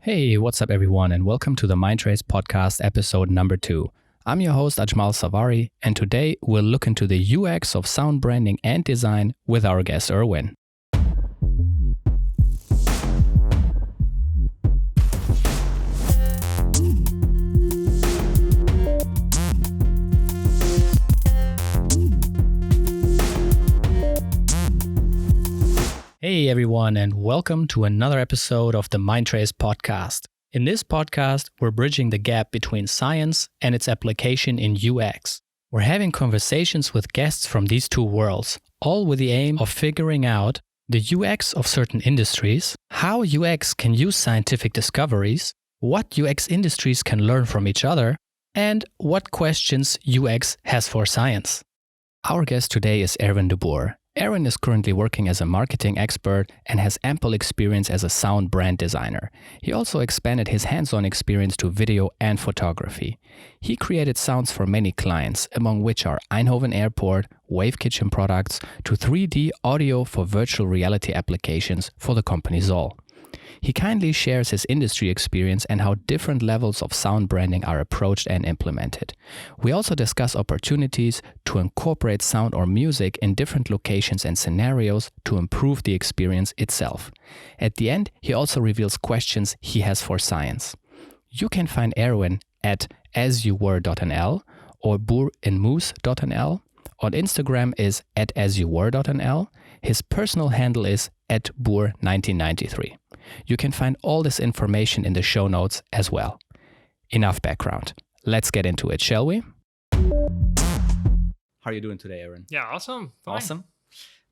Hey, what's up everyone, and welcome to the MindTrace Podcast episode number 2. I'm your host Ajmal Savari, and today we'll look into the UX of sound branding and design with our guest Erwin. Hey everyone, and welcome to another episode of the MindTrace Podcast. In this podcast, we're bridging the gap between science and its application in UX. We're having conversations with guests from these two worlds, all with the aim of figuring out the UX of certain industries, how UX can use scientific discoveries, what UX industries can learn from each other, and what questions UX has for science. Our guest today is Erwin de Boer. Erwin is currently working as a marketing expert and has ample experience as a sound brand designer. He also expanded his hands-on experience to video and photography. He created sounds for many clients, among which are Eindhoven Airport, Wave Kitchen products, to 3D audio for virtual reality applications for the company Zoll. He kindly shares his industry experience and how different levels of sound branding are approached and implemented. We also discuss opportunities to incorporate sound or music in different locations and scenarios to improve the experience itself. At the end, he also reveals questions he has for science. You can find Erwin at asyouwere.nl or boerinmoose.nl. On Instagram is at asyouwere.nl. His personal handle is at boer1993. You can find all this information in the show notes as well. Enough background. Let's get into it, shall we? How are you doing today, Erwin? Yeah, awesome. Fine. Awesome.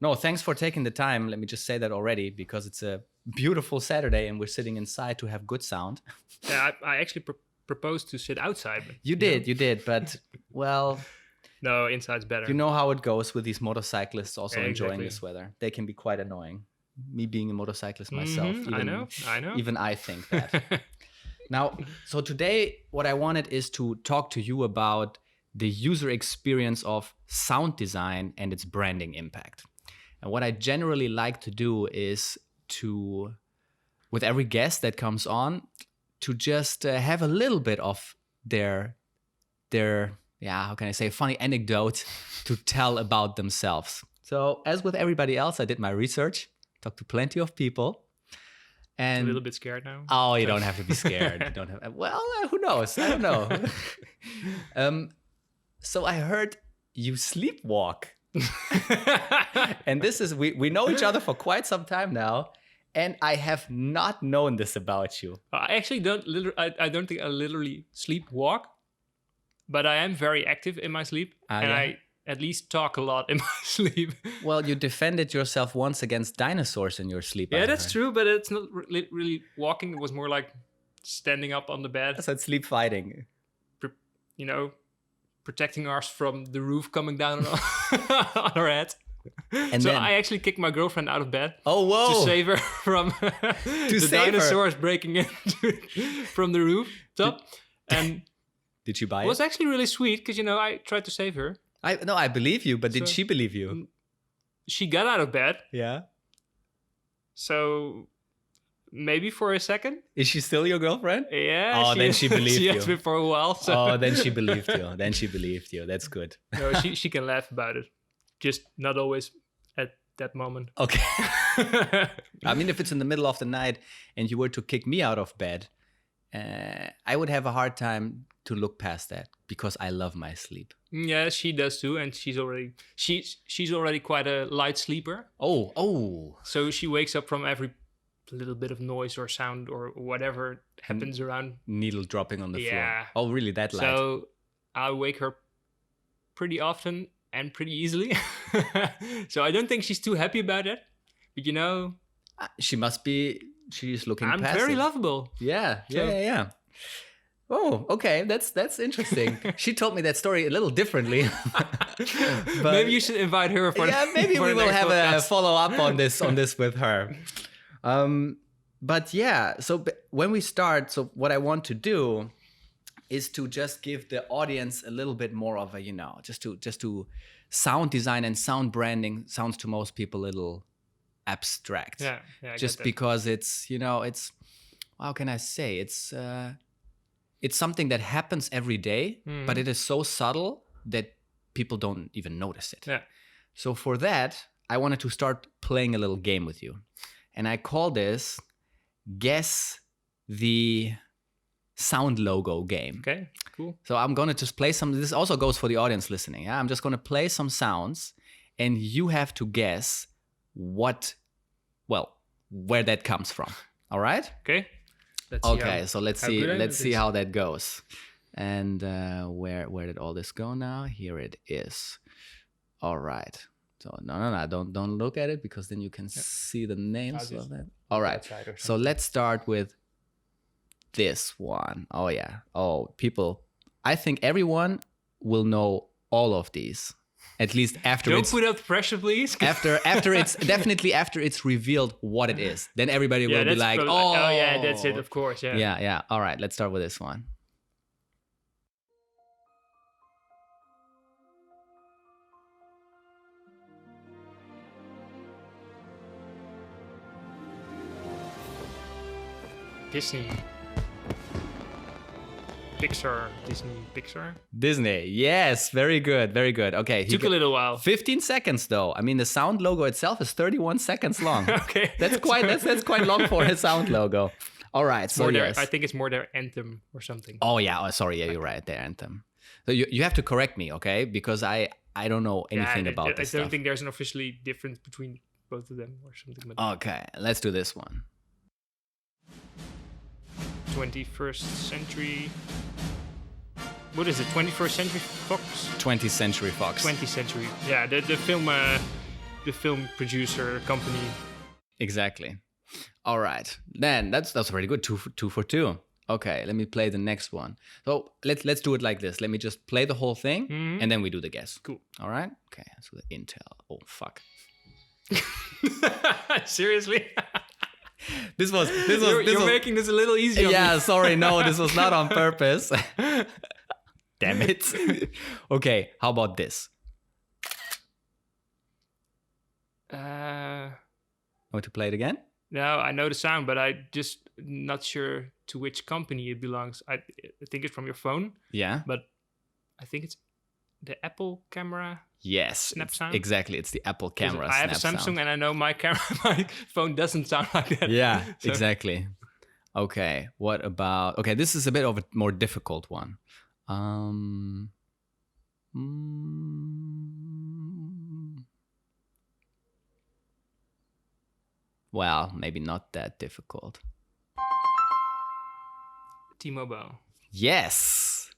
No, thanks for taking the time. Let me just say that already because it's a beautiful Saturday and we're sitting inside to have good sound. Yeah, I actually proposed to sit outside. But, you did, but well... No, inside's better. You know how it goes with these motorcyclists also enjoying exactly. this weather. They can be quite annoying. Me being a motorcyclist myself. I know. Even I think that. Now, so today what I wanted is to talk to you about the user experience of sound design and its branding impact. And what I generally like to do is to, with every guest that comes on, to just have a little bit of their how can I say, a funny anecdote to tell about themselves. So as with everybody else, I did my research, talked to plenty of people. And a little bit scared now. Oh, you don't have to be scared. You don't have. Well, who knows? I don't know. So I heard you sleepwalk. And this is, we know each other for quite some time now. And I have not known this about you. I actually I don't think I literally sleepwalk. But I am very active in my sleep, and I at least talk a lot in my sleep. Well, you defended yourself once against dinosaurs in your sleep. Yeah, that's true, but it's not really walking. It was more like standing up on the bed. That's like sleep fighting. Protecting us from the roof coming down on our head. And so I actually kicked my girlfriend out of bed. Oh, whoa! To save her from the dinosaurs breaking in from the rooftop. And... Did you buy it? It was actually really sweet because, I tried to save her. I believe you, but did she believe you? She got out of bed. Yeah. So maybe for a second. Is she still your girlfriend? Yeah. Oh, then she believed you. She has been for a while. So. Oh, then she believed you. That's good. No, she can laugh about it. Just not always at that moment. Okay. I mean, if it's in the middle of the night and you were to kick me out of bed, I would have a hard time to look past that because I love my sleep. Yeah, she does too, and she's already quite a light sleeper. Oh. So she wakes up from every little bit of noise or sound or whatever happens around. Needle dropping on the floor. Yeah. Oh, really? That light? So I wake her pretty often and pretty easily. So I don't think she's too happy about it. But she must be. She's looking past it. I'm very lovable. Yeah. Oh, okay. That's interesting. She told me that story a little differently. But maybe you should invite her for maybe we will have podcast. A follow up on this with her. But yeah, so when we start, so what I want to do is to just give the audience a little bit more of a, just to sound design and sound branding sounds to most people a little abstract. Yeah, just because it's how can I say? It's something that happens every day, but it is so subtle that people don't even notice it. Yeah. So for that, I wanted to start playing a little game with you. And I call this Guess the Sound Logo game. Okay, cool. So I'm going to just play some. This also goes for the audience listening. Yeah? I'm just going to play some sounds and you have to guess where that comes from. All right? Okay. Let's see how that goes. And where did all this go now? Here it is. All right. So no, don't look at it because then you can see the names of it. All right. So let's start with this one. Oh yeah. Oh, people. I think everyone will know all of these. At least after Don't put up pressure, please. after it's definitely after it's revealed what it is. Then everybody will be like, oh yeah, that's it, of course. Yeah. Yeah. All right, let's start with this one. Disney, Pixar. Disney. Yes, very good. Okay. Took a little while. 15 seconds though. I mean, the sound logo itself is 31 seconds long. Okay. That's quite long for a sound logo. All right. So yes. I think it's more their anthem or something. Oh yeah. Oh, sorry. Yeah, you're right. Their anthem. So you have to correct me, okay? Because I don't know anything about this I don't stuff. think there's an officially difference between both of them or something. Okay. Let's do this one. 21st century. What is it? 21st Century Fox? 20th Century Fox. 20th Century. Yeah, the film producer company. Exactly. All right. Then that's pretty good. Two for two. Okay, let me play the next one. So let's do it like this. Let me just play the whole thing and then we do the guess. Cool. All right. Okay. So the Intel. Oh fuck. Seriously? You're making this a little easier. Yeah, sorry, no, this was not on purpose. Damn it. Okay, how about this? Want to play it again? No, I know the sound, but I just not sure to which company it belongs. I think it's from your phone. Yeah. But I think it's the Apple camera. Yes, snap sound. Exactly. It's the Apple camera. I have a Samsung sound. and I know my phone doesn't sound like that. Yeah, so. Exactly. Okay, what about... Okay, this is a bit of a more difficult one. Well, maybe not that difficult. T-Mobile. Yes.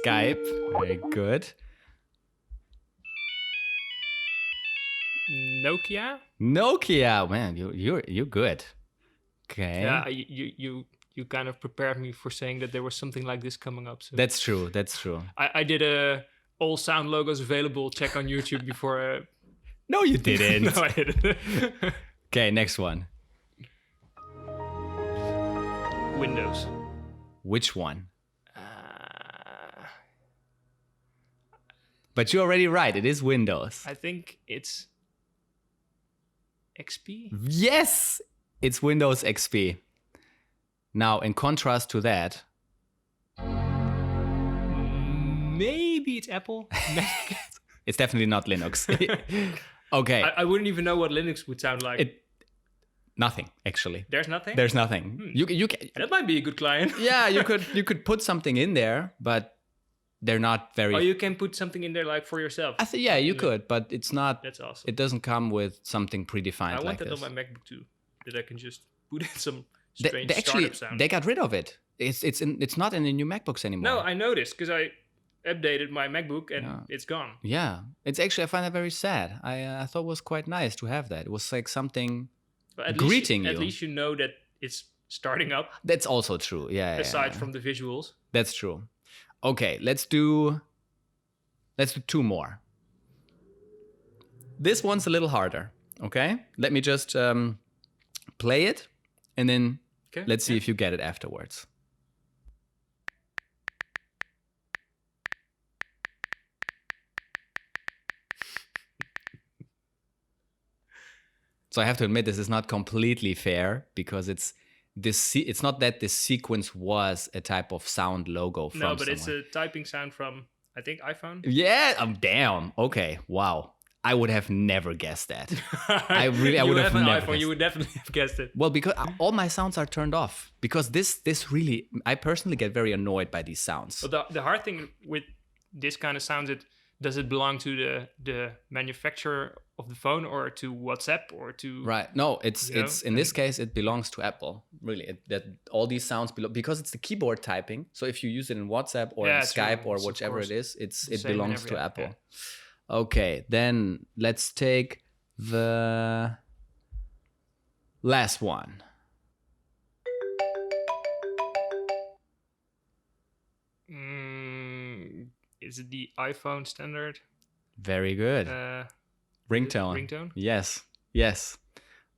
Skype. Very good. Nokia. Man, you're good. Okay. Yeah, you kind of prepared me for saying that there was something like this coming up. So. That's true. I did a all sound logos available check on YouTube before. No, you didn't. No, I didn't. Okay, next one. Windows. Which one? But you're already right. It is Windows. I think it's XP. Yes, it's Windows XP. Now, in contrast to that, maybe it's Apple. It's definitely not Linux. Okay. I wouldn't even know what Linux would sound like. Nothing, actually. There's nothing? There's nothing. You can, that might be a good client. Yeah, you could put something in there, but they're not very... Oh, you can put something in there like for yourself. Yeah, you could, but it's not... That's awesome. It doesn't come with something predefined. I want that on my MacBook too. That I can just put in some strange startup sound. They got rid of it. It's not in the new MacBooks anymore. No, I noticed because I updated my MacBook and it's gone. Yeah, it's actually, I find that very sad. I thought it was quite nice to have that. It was like something greeting you. At least you know that it's starting up. That's also true. Yeah. Aside from the visuals. That's true. Okay, let's do 2 more. This one's a little harder. Okay, let me just play it, and then let's see if you get it afterwards. So I have to admit, this is not completely fair because it's not that this sequence was a type of sound logo from No, but someone. it's a typing sound from, I think, iPhone. Yeah, damn. Okay, wow. I would have never guessed that. I would have never iPhone, you would definitely have guessed it. Well, because all my sounds are turned off. Because this really, I personally get very annoyed by these sounds. But the hard thing with this kind of sounds, does it belong to the manufacturer of the phone or to WhatsApp or to... Right. No, it's in this case, it belongs to Apple. Really, that all these sounds belong, because it's the keyboard typing. So if you use it in WhatsApp or in Skype or whichever it is, it belongs to Apple. Yeah. Okay, then let's take the last one. Is it the iPhone standard? Very good. Ringtone. Yes.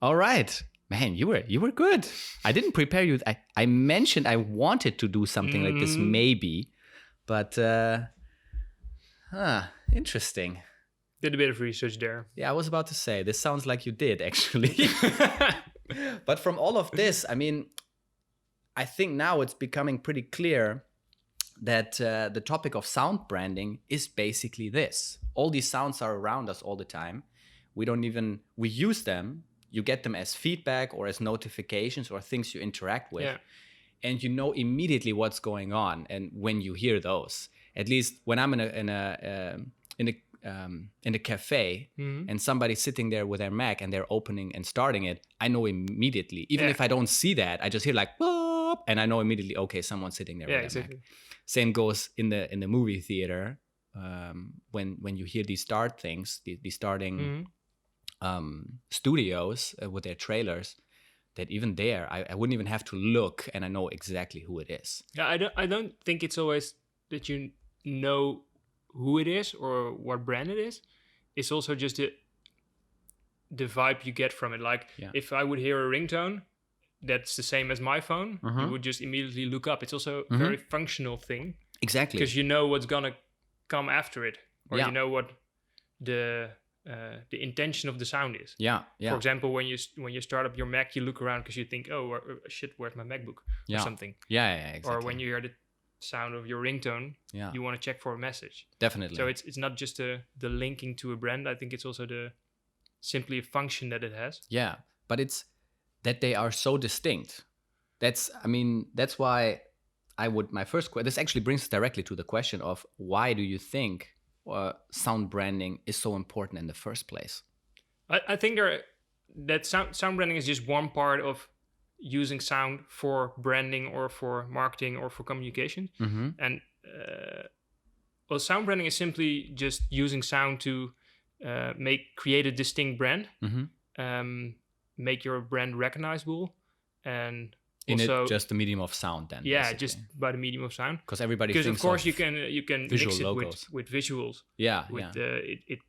All right. Man, you were good. I didn't prepare you. I mentioned I wanted to do something like this maybe, but interesting. Did a bit of research there. Yeah, I was about to say, this sounds like you did, actually. But from all of this, I mean, I think now it's becoming pretty clear that the topic of sound branding is basically this. All these sounds are around us all the time. We use them. You get them as feedback or as notifications or things you interact with. Yeah. And you know immediately what's going on. And when you hear those, at least when I'm in a cafe and somebody's sitting there with their Mac and they're opening and starting it, I know immediately. Even if I don't see that, I just hear like, boop, and I know immediately, okay, someone's sitting there with their Mac. Same goes in the movie theater. When you hear these start things, these starting studios with their trailers, that even there, I wouldn't even have to look and I know exactly who it is. Yeah, I don't think it's always that you know who it is or what brand it is. It's also just the vibe you get from it. Like if I would hear a ringtone that's the same as my phone, you would just immediately look up. It's also a very functional thing. Exactly. Because you know what's gonna come after it, or you know what the intention of the sound is. Yeah. For example, when you start up your Mac, you look around because you think, oh shit, where's my MacBook or something. Yeah, exactly. Or when you hear the sound of your ringtone, you want to check for a message. Definitely. So it's not just the linking to a brand. I think it's also simply a function that it has. Yeah, but it's that they are so distinct. That's why my first question, this actually brings us directly to the question of why do you think sound branding is so important in the first place? I think that sound branding is just one part of using sound for branding or for marketing or for communication. And sound branding is simply just using sound to create a distinct brand, make your brand recognizable, and also just the medium of sound then. Yeah, basically. Just by the medium of sound. Because everybody thinks of course you can mix it with visuals. Yeah, it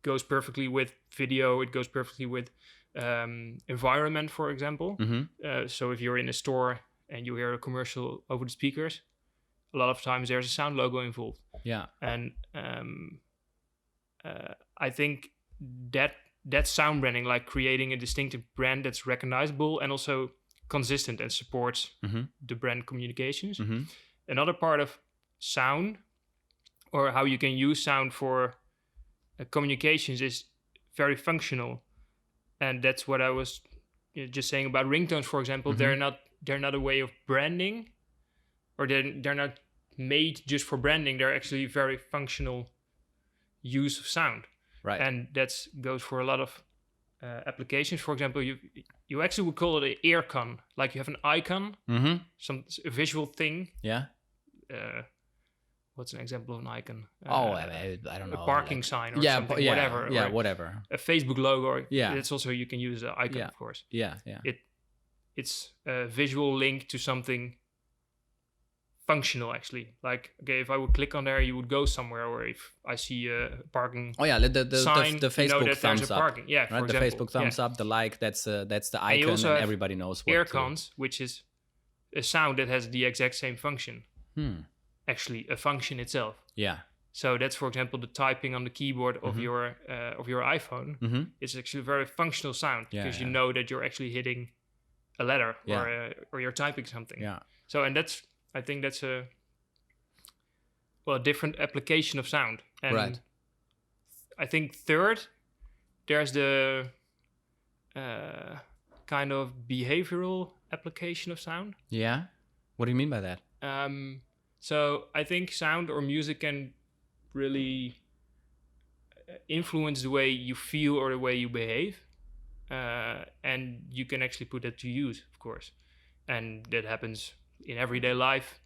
goes perfectly with video. It goes perfectly with environment, for example. So if you're in a store and you hear a commercial over the speakers, a lot of times there's a sound logo involved. Yeah. And I think that sound branding, like creating a distinctive brand that's recognizable and also consistent and supports the brand communications. Another part of sound, or how you can use sound for communications, is very functional. And that's what I was just saying about ringtones, for example. They're not a way of branding, or they're not made just for branding. They're actually very functional use of sound. Right. And that goes for a lot of applications. For example, you actually would call it an earcon. Like you have an icon, a visual thing. Yeah. What's an example of an icon? I don't know. A parking sign or something, whatever. Yeah, whatever. A Facebook logo. It's also, you can use an icon, of course. Yeah. It's a visual link to something functional, actually. Like, okay, if I would click on there, you would go somewhere, or if I see a parking sign, the Facebook thumbs up. Parking. Yeah, right? The Facebook thumbs up, the like, that's the icon, and everybody knows what earcons, which is a sound that has the exact same function. Actually, a function itself. Yeah. So that's, for example, the typing on the keyboard of your iPhone. It's actually a very functional sound because you know that you're actually hitting a letter or you're typing something. Yeah. So I think that's a different application of sound. And right. I think third, there's the kind of behavioral application of sound. Yeah. What do you mean by that? So I think sound or music can really influence the way you feel or the way you behave. And you can actually put that to use, of course. And that happens in everyday life.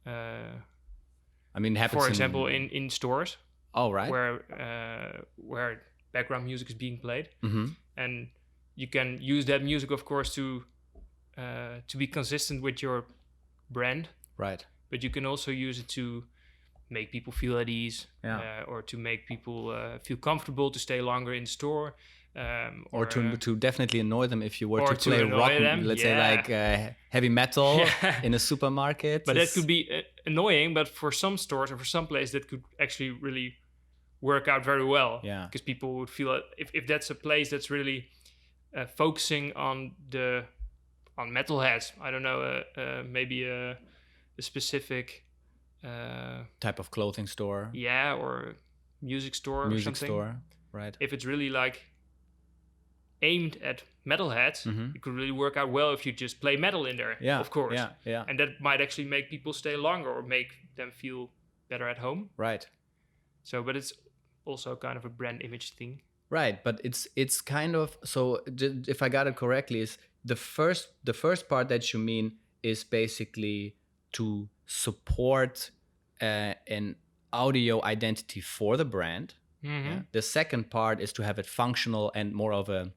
Happens for example, in stores. Oh, right. Where background music is being played. And you can use that music, of course, to be consistent with your brand. Right. But you can also use it to make people feel at ease, or to make people feel comfortable to stay longer in the store. Or to definitely annoy them if you were to play rock, let's say like heavy metal in a supermarket. But that could be annoying, but for some stores or for some places that could actually really work out very well. Yeah. Because people would feel, if that's a place that's really focusing on metalheads, I don't know, maybe a specific type of clothing store. Yeah, or music store or something. Music store, right. If it's really like aimed at metalheads, it could really work out well if you just play metal in there, of course. Yeah. And that might actually make people stay longer or make them feel better at home. Right. So, but it's also kind of a brand image thing. Right, but it's kind of, so if I got it correctly, is the first part that you mean is basically to support an audio identity for the brand. Yeah? The second part is to have it functional and more of a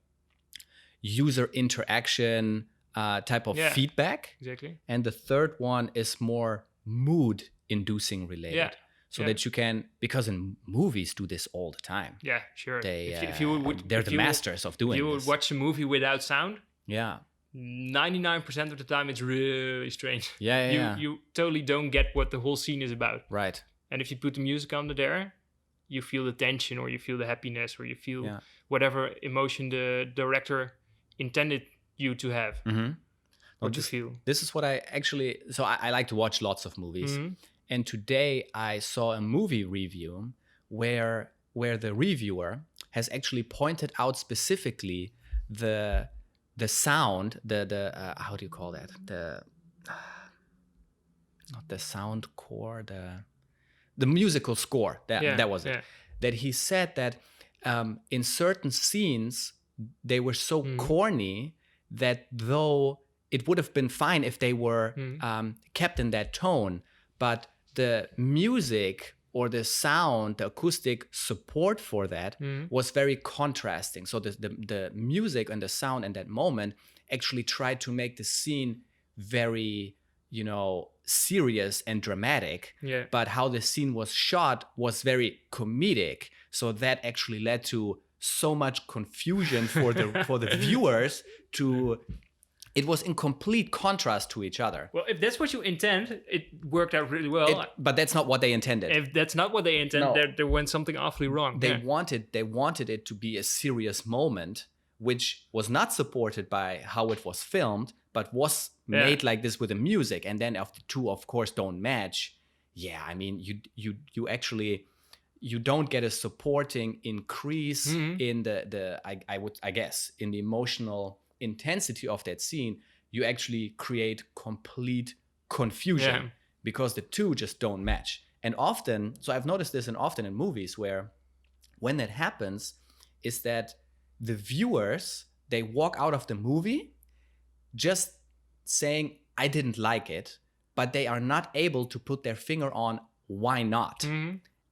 user interaction type of feedback. Exactly. And the third one is more mood inducing related. Yeah. So that you can, because in movies do this all the time. Yeah, sure. They're the masters of doing this. If you would watch a movie without sound, 99% of the time it's really strange. You totally don't get what the whole scene is about. Right. And if you put the music under there, you feel the tension or you feel the happiness or you feel whatever emotion the director intended you to have or to feel. This is what I actually, so I like to watch lots of movies. And today I saw a movie review where the reviewer has actually pointed out specifically the sound, the how do you call that? Not the sound core, the musical score. That was it. That he said that in certain scenes they were so corny that though it would have been fine if they were kept in that tone, but the music or the sound, the acoustic support for that was very contrasting. So the music and the sound in that moment actually tried to make the scene very, serious and dramatic. Yeah. But how the scene was shot was very comedic. So that actually led to so much confusion for the viewers it was in complete contrast to each other. Well, if that's what you intend, it worked out really well. But that's not what they intended. If that's not what they intended, there went something awfully wrong. They wanted it to be a serious moment, which was not supported by how it was filmed, but was made like this with the music. And then if the two, of course, don't match, you actually you don't get a supporting increase in I guess in the emotional intensity of that scene. You actually create complete confusion because the two just don't match. And often, so I've noticed this often in movies where when that happens is that the viewers, they walk out of the movie just saying, I didn't like it, but they are not able to put their finger on why not.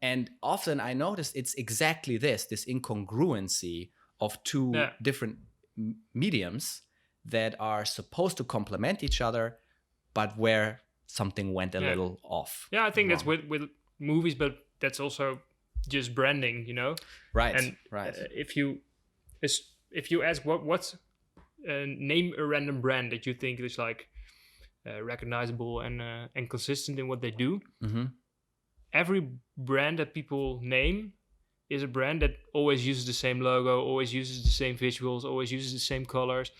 And often I notice it's exactly this incongruency of two different mediums that are supposed to complement each other, but where something went a little off. Yeah, I think that's with movies, but that's also just branding, Right. And if you ask what's name a random brand that you think is like recognizable and consistent in what they do, every brand that people name is a brand that always uses the same logo, always uses the same visuals, always uses the same colors.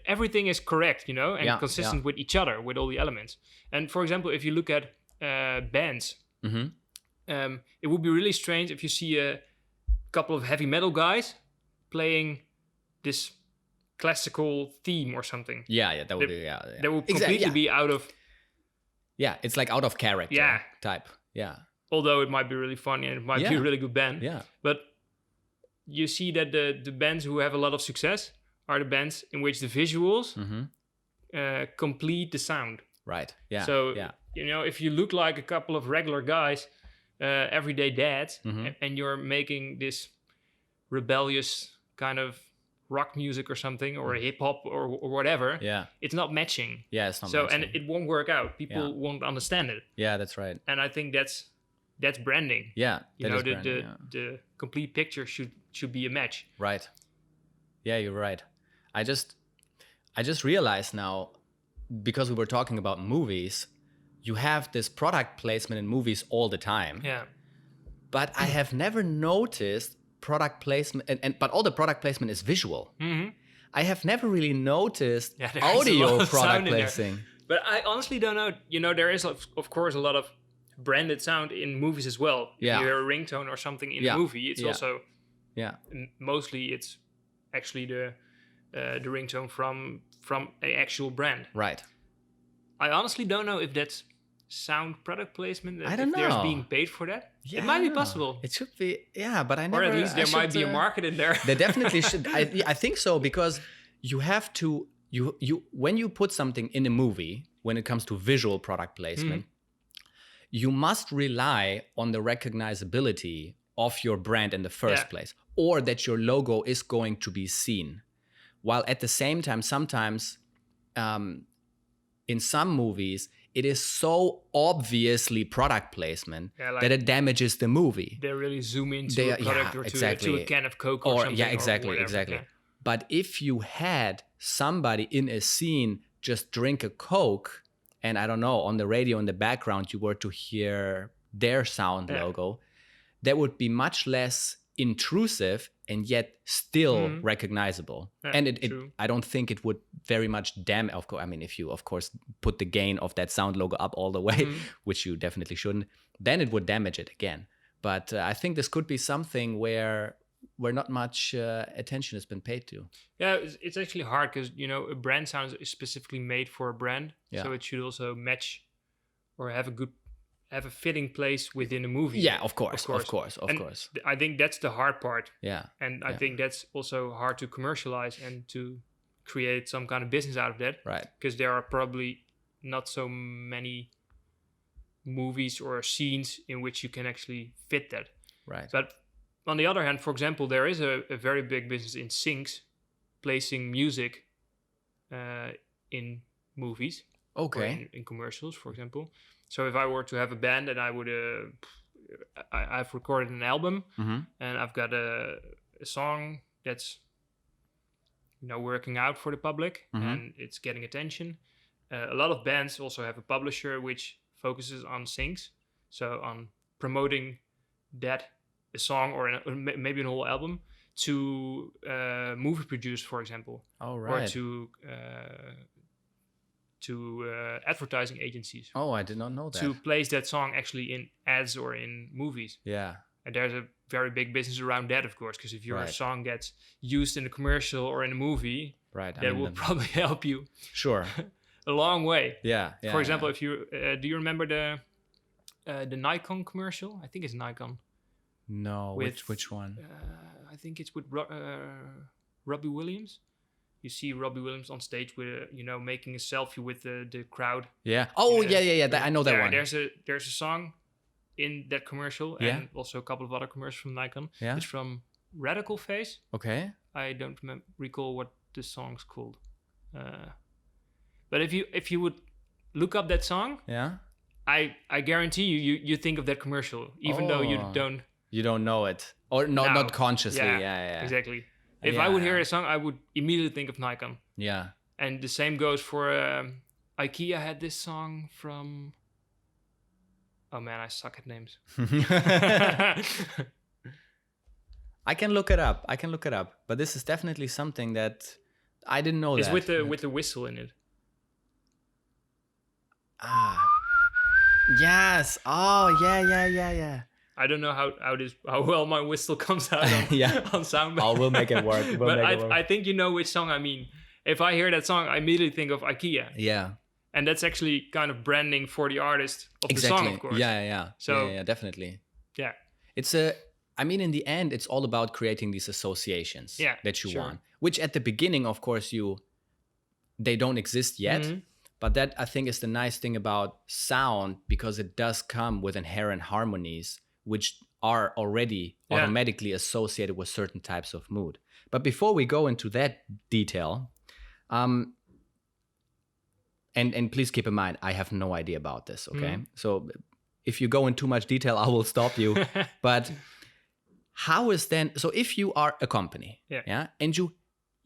Everything is correct, and consistent with each other, with all the elements. And for example, if you look at bands, it would be really strange if you see a couple of heavy metal guys playing this classical theme or something. That would be That would completely be out of. Yeah, it's like out of character type. Yeah. Although it might be really funny and it might be a really good band. Yeah. But you see that the bands who have a lot of success are the bands in which the visuals complete the sound. Right. Yeah. So, if you look like a couple of regular guys, everyday dads, and you're making this rebellious kind of rock music or something, or hip hop or whatever, it's not matching. Yeah, it's not so, matching. And it won't work out. People won't understand it. Yeah, that's right. And I think that's branding. Yeah, the complete picture should be a match. Right. Yeah, you're right. I just realized now, because we were talking about movies, you have this product placement in movies all the time. Yeah. But I have never noticed product placement, but all the product placement is visual. Mm-hmm. I have never really noticed audio product placing. But I honestly don't know. There is, of course, a lot of branded sound in movies as well. Yeah. If you hear a ringtone or something in a movie, it's also... Yeah. Mostly it's actually the ringtone from an actual brand. Right. I honestly don't know if that's sound product placement. I don't know. There's being paid for that. Yeah, it might be possible. It should be, but I never... Or at least there might be a market in there. There definitely should. I think so, because you have to... when you put something in a movie, when it comes to visual product placement, you must rely on the recognizability of your brand in the first place, or that your logo is going to be seen. While at the same time, sometimes in some movies, it is so obviously product placement that it damages the movie. They really zoom into a product or to a can of Coke or something. Yeah, exactly. Yeah. But if you had somebody in a scene just drink a Coke, and I don't know, on the radio in the background, you were to hear their sound logo, that would be much less intrusive and yet still recognizable. Yeah, and I don't think it would very much damage. Of course, I mean, if you of course put the gain of that sound logo up all the way, which you definitely shouldn't, then it would damage it again. But I think this could be something where not much attention has been paid to. Yeah, it's actually hard because a brand sound is specifically made for a brand, so it should also match or have a fitting place within a movie. Yeah, of course. I think that's the hard part. Yeah. And I think that's also hard to commercialize and to create some kind of business out of that. Right. Because there are probably not so many movies or scenes in which you can actually fit that. Right. But on the other hand, for example, there is a very big business in syncs, placing music in movies. Okay. Or in commercials, for example. So if I were to have a band and I would, I've recorded an album and I've got a song that's, working out for the public and it's getting attention. A lot of bands also have a publisher which focuses on syncs, so on promoting a song or maybe an whole album to movie producers, for example. Oh, right. Or to advertising agencies. Oh, I did not know that. To place that song actually in ads or in movies. Yeah. And there's a very big business around that, of course, because if your song gets used in a commercial or in a movie, that will probably help you. Sure. A long way. Yeah. For example, if you do you remember the Nikon commercial? I think it's Nikon. No, which one? I think it's with Robbie Williams. You see Robbie Williams on stage with making a selfie with the crowd. Yeah. Oh, yeah. I know that one. There's a song in that commercial and also a couple of other commercials from Nikon. Yeah. It's from Radical Face. Okay. I don't recall what the song's called. But if you would look up that song, I guarantee you think of that commercial, even though you don't. You don't know it, or not consciously. Yeah. Exactly. If I would hear a song, I would immediately think of Nikon. Yeah. And the same goes for IKEA had this song from... Oh man, I suck at names. I can look it up. But this is definitely something that I didn't know. It's with the whistle in it. Ah. Yes. Oh, yeah. I don't know how well my whistle comes out on sound. Oh, we'll make it work. I think you know which song I mean. If I hear that song, I immediately think of IKEA. Yeah. And that's actually kind of branding for the artist of the song, of course. Yeah. So yeah, definitely. Yeah. In the end, it's all about creating these associations that you want, which at the beginning, of course, they don't exist yet. Mm-hmm. But that, I think, is the nice thing about sound, because it does come with inherent harmonies, which are already automatically associated with certain types of mood. But before we go into that detail, and please keep in mind, I have no idea about this, okay? Mm. So if you go in too much detail, I will stop you. But how is then, so if you are a company, and you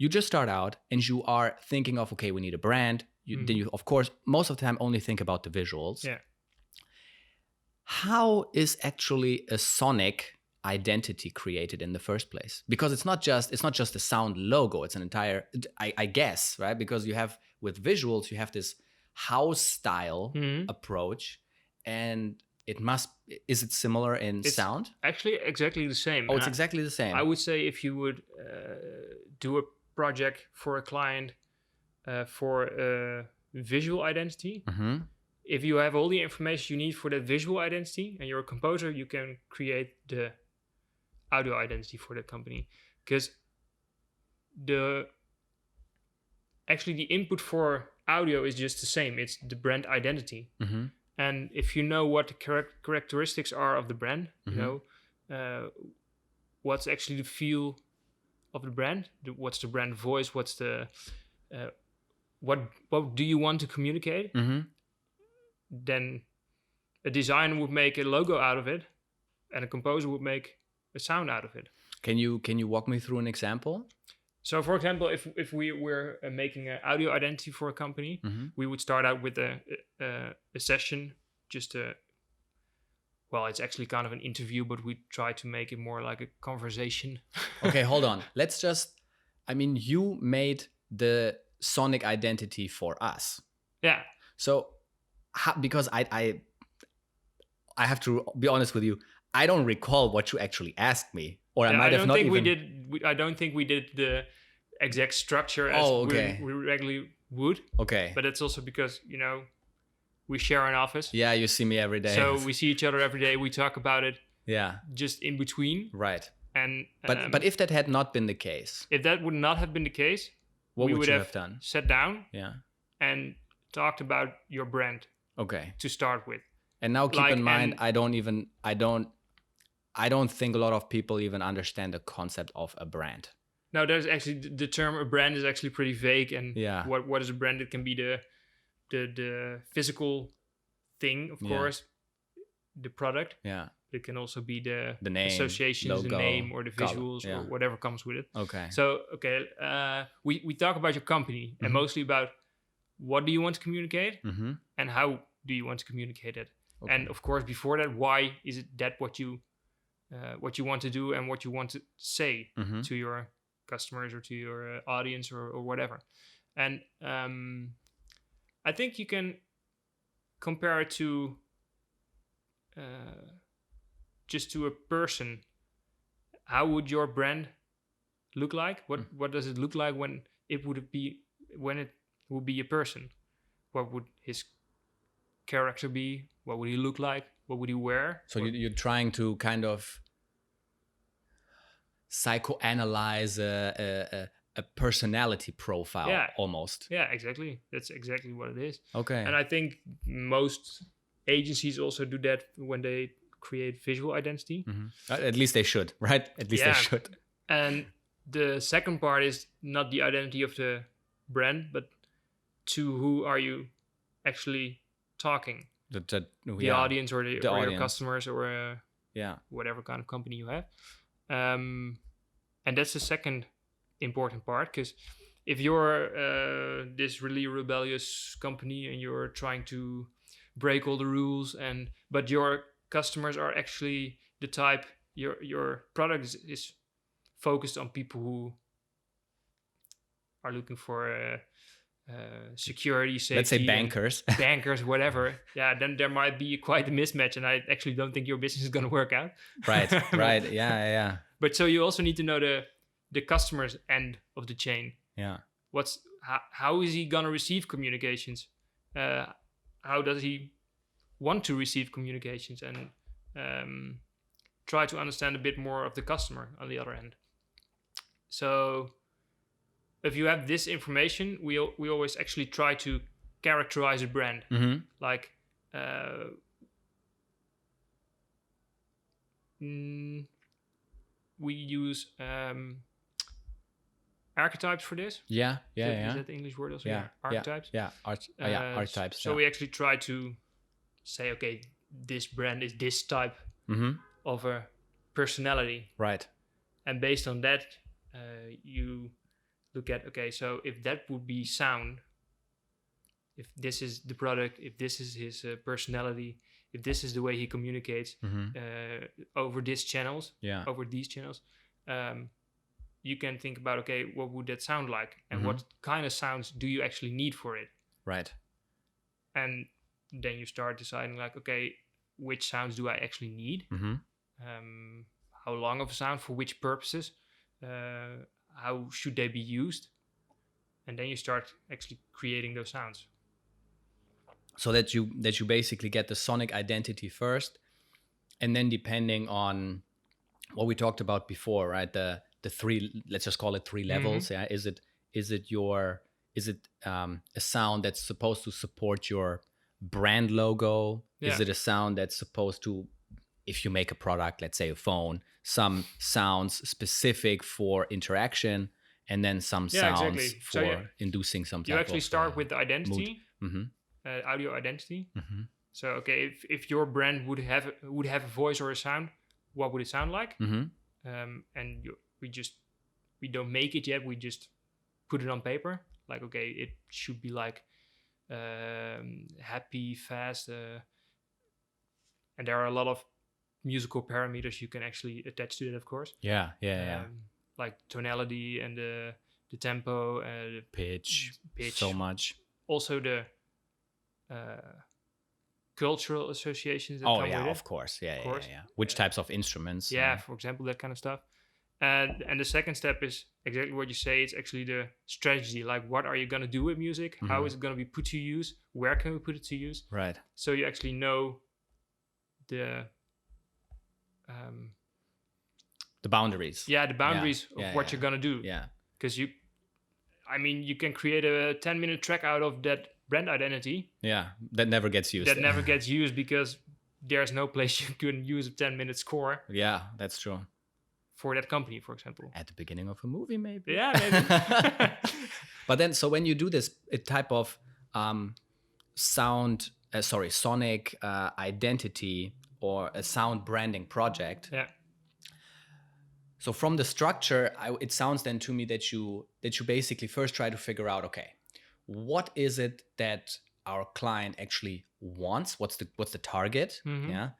just start out and you are thinking of, okay, we need a brand, then you, of course, most of the time only think about the visuals. Yeah. How is actually a sonic identity created in the first place? Because it's not just a sound logo, it's an entire, I guess, right? Because you have, with visuals, you have this house style approach, and is it similar in sound? Actually exactly the same. Oh, it's exactly the same. I would say if you would do a project for a client for a visual identity, if you have all the information you need for that visual identity and you're a composer, you can create the audio identity for the company. Because the input for audio is just the same. It's the brand identity. Mm-hmm. And if you know what the characteristics are of the brand, you know, what's actually the feel of the brand, what's the brand voice, what's the what do you want to communicate? Then a designer would make a logo out of it, and a composer would make a sound out of it. Can you walk me through an example? So, for example, if we were making an audio identity for a company, we would start out with a session, it's actually kind of an interview, but we try to make it more like a conversation. Okay, hold on. You made the sonic identity for us. Yeah. So, because I have to be honest with you, I don't recall what you actually asked me, or I might have not even. I don't think we did the exact structure as we regularly would. Okay. But it's also because, you know, we share an office. Yeah, you see me every day. So we see each other every day. We talk about it. Yeah. Just in between. Right. And but if that had not been the case, if that would not have been the case, what would you have done? Sat down. Yeah. And talked about your brand. Okay. To start with. And now keep in mind, I don't think a lot of people even understand the concept of a brand. No, there's actually the term a brand is actually pretty vague, and what is a brand? It can be the physical thing, of course, the product. Yeah. It can also be the name, associations, logo, the name, or the visuals, or whatever comes with it. Okay. So we talk about your company and mostly about what do you want to communicate and how do you want to communicate it. Okay. And of course, before that, why is it that what you want to do and what you want to say to your customers or to your audience or whatever. And I think you can compare it to just to a person. How would your brand look like? What does it look like when it would be a person? What would his character be? What would he look like? What would he wear? So you're trying to kind of psychoanalyze a personality profile, almost. Yeah, exactly. That's exactly what it is. Okay. And I think most agencies also do that when they create visual identity. At least they should, right? At least they should. And the second part is not the identity of the brand, but to who are you actually talking? The audience or your customers or whatever kind of company you have. And that's the second important part, because if you're this really rebellious company and you're trying to break all the rules, but your customers are actually the type, your product is focused on people who are looking for security, safety. Let's say bankers. Bankers, whatever. Yeah, then there might be quite a mismatch, and I actually don't think your business is going to work out. Right, right. Yeah. But so you also need to know the customer's end of the chain. Yeah. How is he going to receive communications? How does he want to receive communications? And try to understand a bit more of the customer on the other end. So if you have this information, we always actually try to characterize a brand. Mm-hmm. Like we use archetypes for this. Yeah. Is that the English word also? Yeah. Archetypes. Yeah. Archetypes. So we actually try to say, okay, this brand is this type of a personality. Right. And based on that, you look at, okay, so if that would be sound, if this is the product, if this is his personality, if this is the way he communicates over these channels, you can think about, okay, what would that sound like? And what kind of sounds do you actually need for it? Right. And then you start deciding like, okay, which sounds do I actually need? How long of a sound, for which purposes? How should they be used? And then you start actually creating those sounds. So that you basically get the sonic identity first, and then depending on what we talked about before, right? The three, let's just call it three levels. Yeah. Is it a sound that's supposed to support your brand logo? Yeah. Is it a sound that's supposed to, if you make a product, let's say a phone, some sounds specific for interaction, and then some sounds for inducing some type of you actually start with the identity, audio identity. So okay, if your brand would have a voice or a sound, what would it sound like? And we don't make it yet. We just put it on paper. Like, okay, it should be like happy, fast, and there are a lot of musical parameters you can actually attach to it, of course. Yeah. Like tonality and the tempo, pitch, so much. Also the cultural associations that come with it. Of course. Yeah. Which types of instruments? Yeah, for example, that kind of stuff. And the second step is exactly what you say. It's actually the strategy. Like, what are you going to do with music? How is it going to be put to use? Where can we put it to use? Right. So you actually know the boundaries. Yeah, the boundaries of what you're going to do. Yeah. Because you can create a 10-minute track out of that brand identity. Yeah, that never gets used. That never gets used because there's no place you can use a 10-minute score. Yeah, that's true. For that company, for example. At the beginning of a movie, maybe. Yeah, maybe. But then, so when you do this type of sonic identity or a sound branding project. Yeah. So from the structure, it sounds then to me that you basically first try to figure out, okay, what is it that our client actually wants? What's the target? Yeah.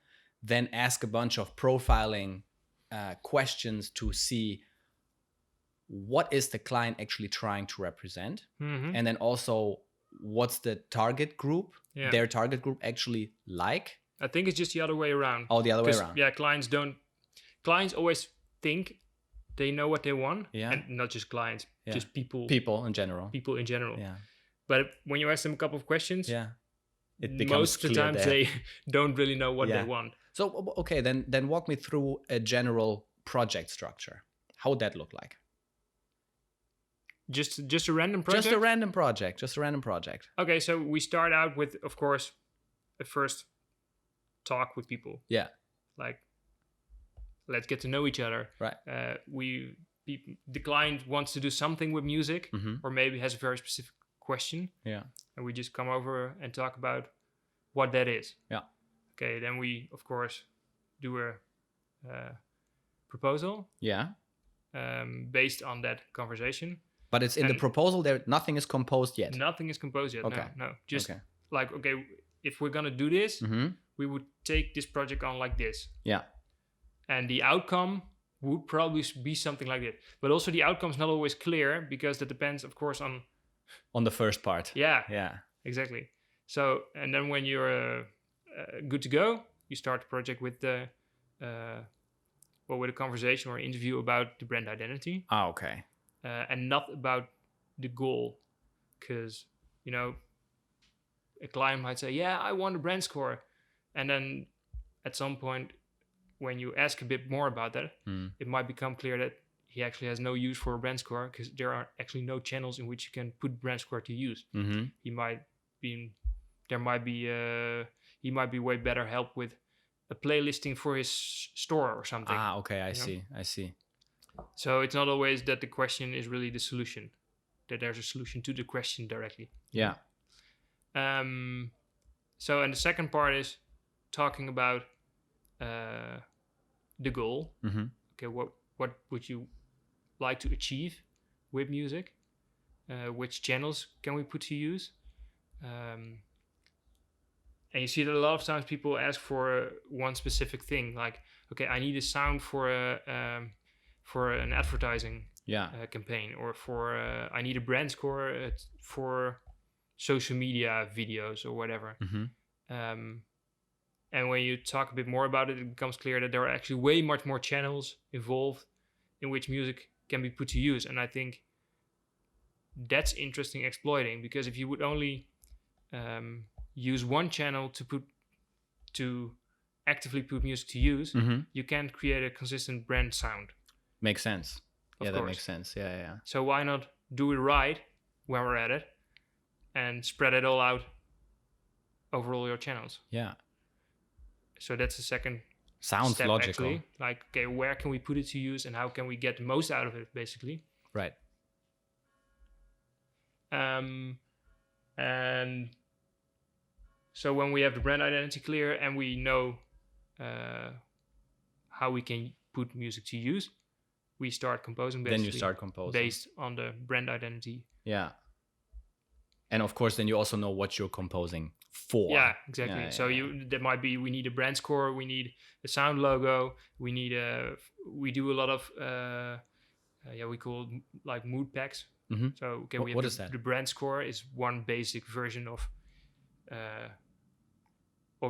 Then ask a bunch of profiling questions to see what is the client actually trying to represent, and then also what's the target group, their target group actually like. I think it's just the other way around. Oh, the other way around. Yeah, clients always think they know what they want. Yeah. And not just clients, just people. People in general. Yeah. But when you ask them a couple of questions, it becomes most of the time they don't really know what they want. So, okay, then walk me through a general project structure. How would that look like? Just a random project? Just a random project. Okay, so we start out with, of course, a first talk with people. Yeah. Like, let's get to know each other. Right. The client wants to do something with music, or maybe has a very specific question. Yeah. And we just come over and talk about what that is. Yeah. Okay, then we, of course, do a proposal. Yeah. Based on that conversation. But it's in the proposal there, nothing is composed yet. Nothing is composed yet. Okay. No. Just like, okay, if we're gonna do this, we would take this project on like this. Yeah. And the outcome would probably be something like it. But also the outcome's not always clear because that depends, of course, on the first part. Yeah, exactly. So, and then when you're good to go, you start the project with with a conversation or interview about the brand identity. Okay. And not about the goal, because a client might say, "Yeah, I want a brand score," and then at some point, when you ask a bit more about that, it might become clear that he actually has no use for a brand score because there are actually no channels in which you can put brand score to use. He might be way better help with a playlisting for his store or something. Okay, I see. So it's not always that the question is really the solution, that there's a solution to the question directly. Yeah. So, and the second part is talking about the goal. Okay, what would you like to achieve with music? Which channels can we put to use? And you see that a lot of times people ask for one specific thing, like, okay, I need a sound for an advertising campaign, or for I need a brand score for social media videos or whatever. And when you talk a bit more about it, it becomes clear that there are actually way much more channels involved in which music can be put to use. And I think that's interesting exploiting, because if you would only use one channel to actively put music to use, you can't create a consistent brand sound. Makes sense. Of that course. Makes sense. Yeah. So why not do it right when we're at it and spread it all out over all your channels? Yeah. So that's the second Sounds step, logical. actually. Like, okay, where can we put it to use and how can we get the most out of it, basically? Right. And so when we have the brand identity clear and we know how we can put music to use, we start composing, basically. Then you start composing. Based on the brand identity. Yeah. And of course, then you also know what you're composing for. Yeah, exactly. There might be, we need a brand score, we need a sound logo, we do a lot of, we call it like mood packs. So, okay, what is that? The brand score is one basic version of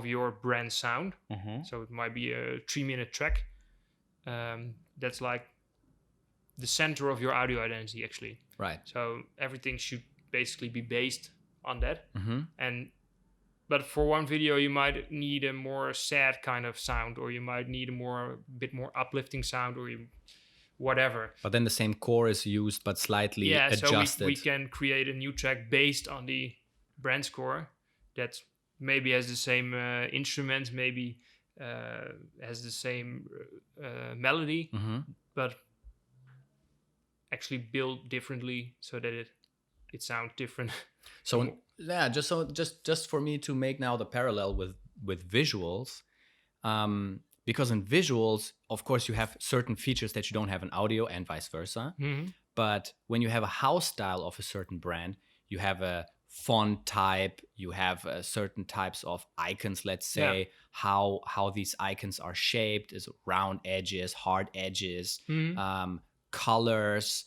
your brand sound. So it might be a 3-minute track. That's like the center of your audio identity, actually. Right. So everything should basically be based on that. But for one video, you might need a more sad kind of sound, or you might need a bit more uplifting sound, or whatever. But then the same core is used, but slightly adjusted. So we can create a new track based on the brand score that maybe has the same instruments, maybe has the same melody, but actually built differently so that it sounds different. So just for me to make now the parallel with visuals, because in visuals, of course, you have certain features that you don't have in audio and vice versa. But when you have a house style of a certain brand, you have a font type, you have certain types of icons, let's say, how these icons are shaped, is round edges, hard edges, colors,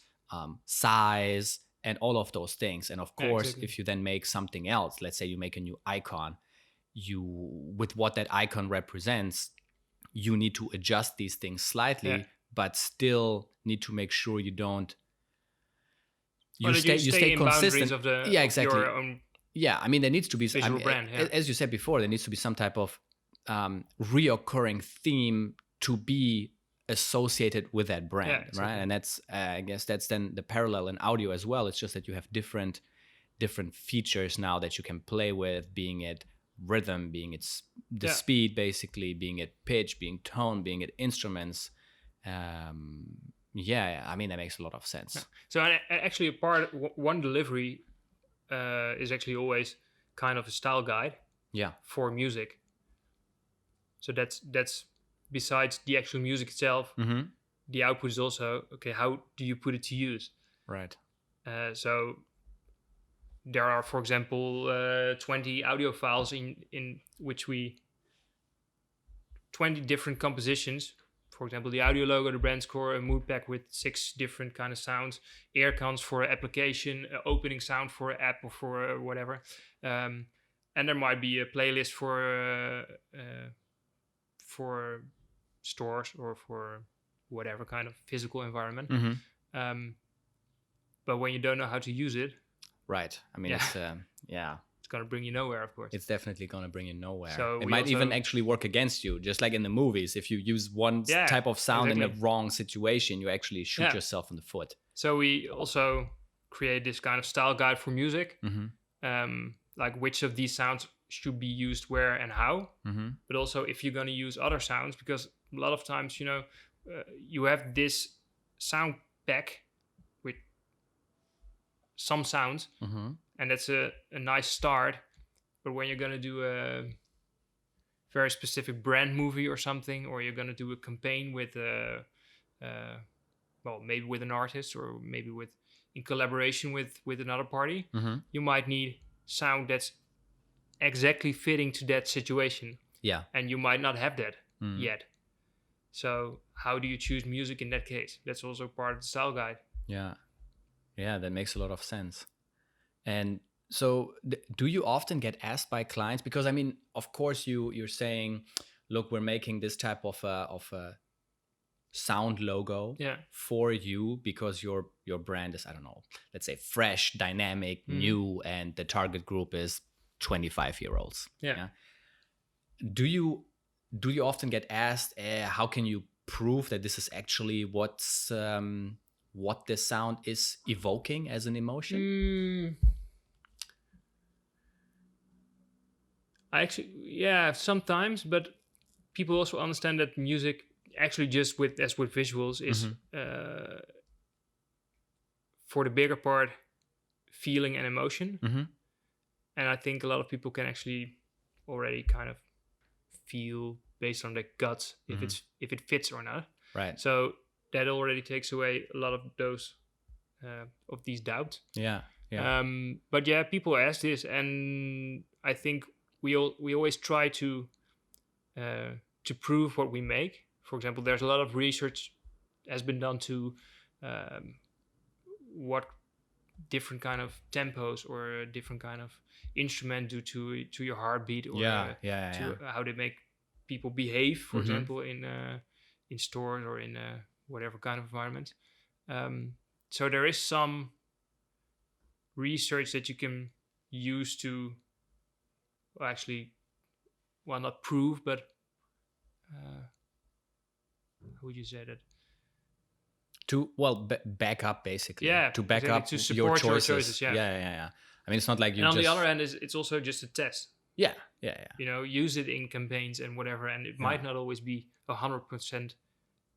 size, and all of those things. And of course, if you then make something else, let's say you make a new icon, with what that icon represents, you need to adjust these things slightly, but still need to make sure you don't you stay consistent of the exactly. Of your own I mean, there needs to be brand, as you said before, there needs to be some type of reoccurring theme to be associated with that brand, right? And that's I guess that's then the parallel in audio as well. It's just that you have different features now that you can play with, being it rhythm, being it the speed, basically, being it pitch, being tone, being it instruments. I mean, that makes a lot of sense. So actually, one delivery is actually always kind of a style guide for music. So that's besides the actual music itself, the output is also, okay, how do you put it to use? Right. So there are, for example, 20 audio files in which 20 different compositions. For example, the audio logo, the brand score, a mood pack with 6 different kind of sounds, air cons for application, opening sound for app or for whatever. And there might be a playlist for stores or for whatever kind of physical environment. But when you don't know how to use it, right? I mean, it's gonna bring you nowhere. Of course, it's definitely gonna bring you nowhere. So it might even actually work against you, just like in the movies. If you use one type of sound in the wrong situation, you actually shoot yourself in the foot. So we also create this kind of style guide for music, like which of these sounds should be used where and how. But also if you're gonna use other sounds, because a lot of times, you have this sound pack with some sounds, and that's a nice start. But when you're going to do a very specific brand movie or something, or you're going to do a campaign with maybe with an artist, or maybe in collaboration with another party, you might need sound that's exactly fitting to that situation. Yeah. And you might not have that yet. So how do you choose music in that case? That's also part of the style guide. Yeah. Yeah, that makes a lot of sense. And so do you often get asked by clients? Because, I mean, of course, you're saying, look, we're making this type of a sound logo for you because your brand is, I don't know, let's say fresh, dynamic, new, and the target group is 25-year-olds. Yeah. Do you often get asked, how can you prove that this is actually what this sound is evoking as an emotion? Sometimes, but people also understand that music actually just with visuals is for the bigger part feeling and emotion. And I think a lot of people can actually already kind of feel based on their guts if it fits or not. Right. So that already takes away a lot of those of these doubts. Yeah. But yeah, people ask this, and I think we always try to prove what we make. For example, there's a lot of research has been done to what different kind of tempos or different kind of instrument do to your heartbeat, or how they make people behave. For example, in stores or in whatever kind of environment. So there is some research that you can use to not prove, but how would you say that? To back up, basically. Yeah, to back exactly, up to support your choices. Yeah. I mean, it's not like you. And on the other hand, it's also just a test. Yeah. Use it in campaigns and whatever, and it might not always be 100%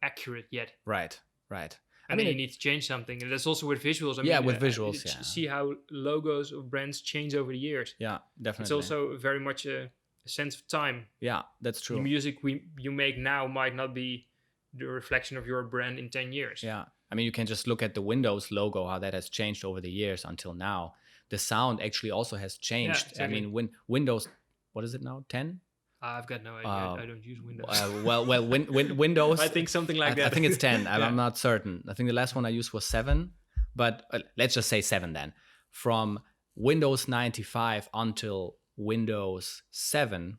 accurate yet. Right. I mean, you need to change something, and that's also with visuals. With visuals. See how logos of brands change over the years. Yeah, definitely. It's also very much a sense of time. Yeah, that's true. The music you make now might not be the reflection of your brand in 10 years. Yeah, I mean, you can just look at the Windows logo, how that has changed over the years until now. The sound actually also has changed. Yeah, exactly. I mean, Windows, what is it now? 10? I've got no idea. I don't use Windows. Windows. I think something like that. I think it's 10. I'm not certain. I think the last one I used was 7, but let's just say 7 then. From Windows 95 until Windows 7,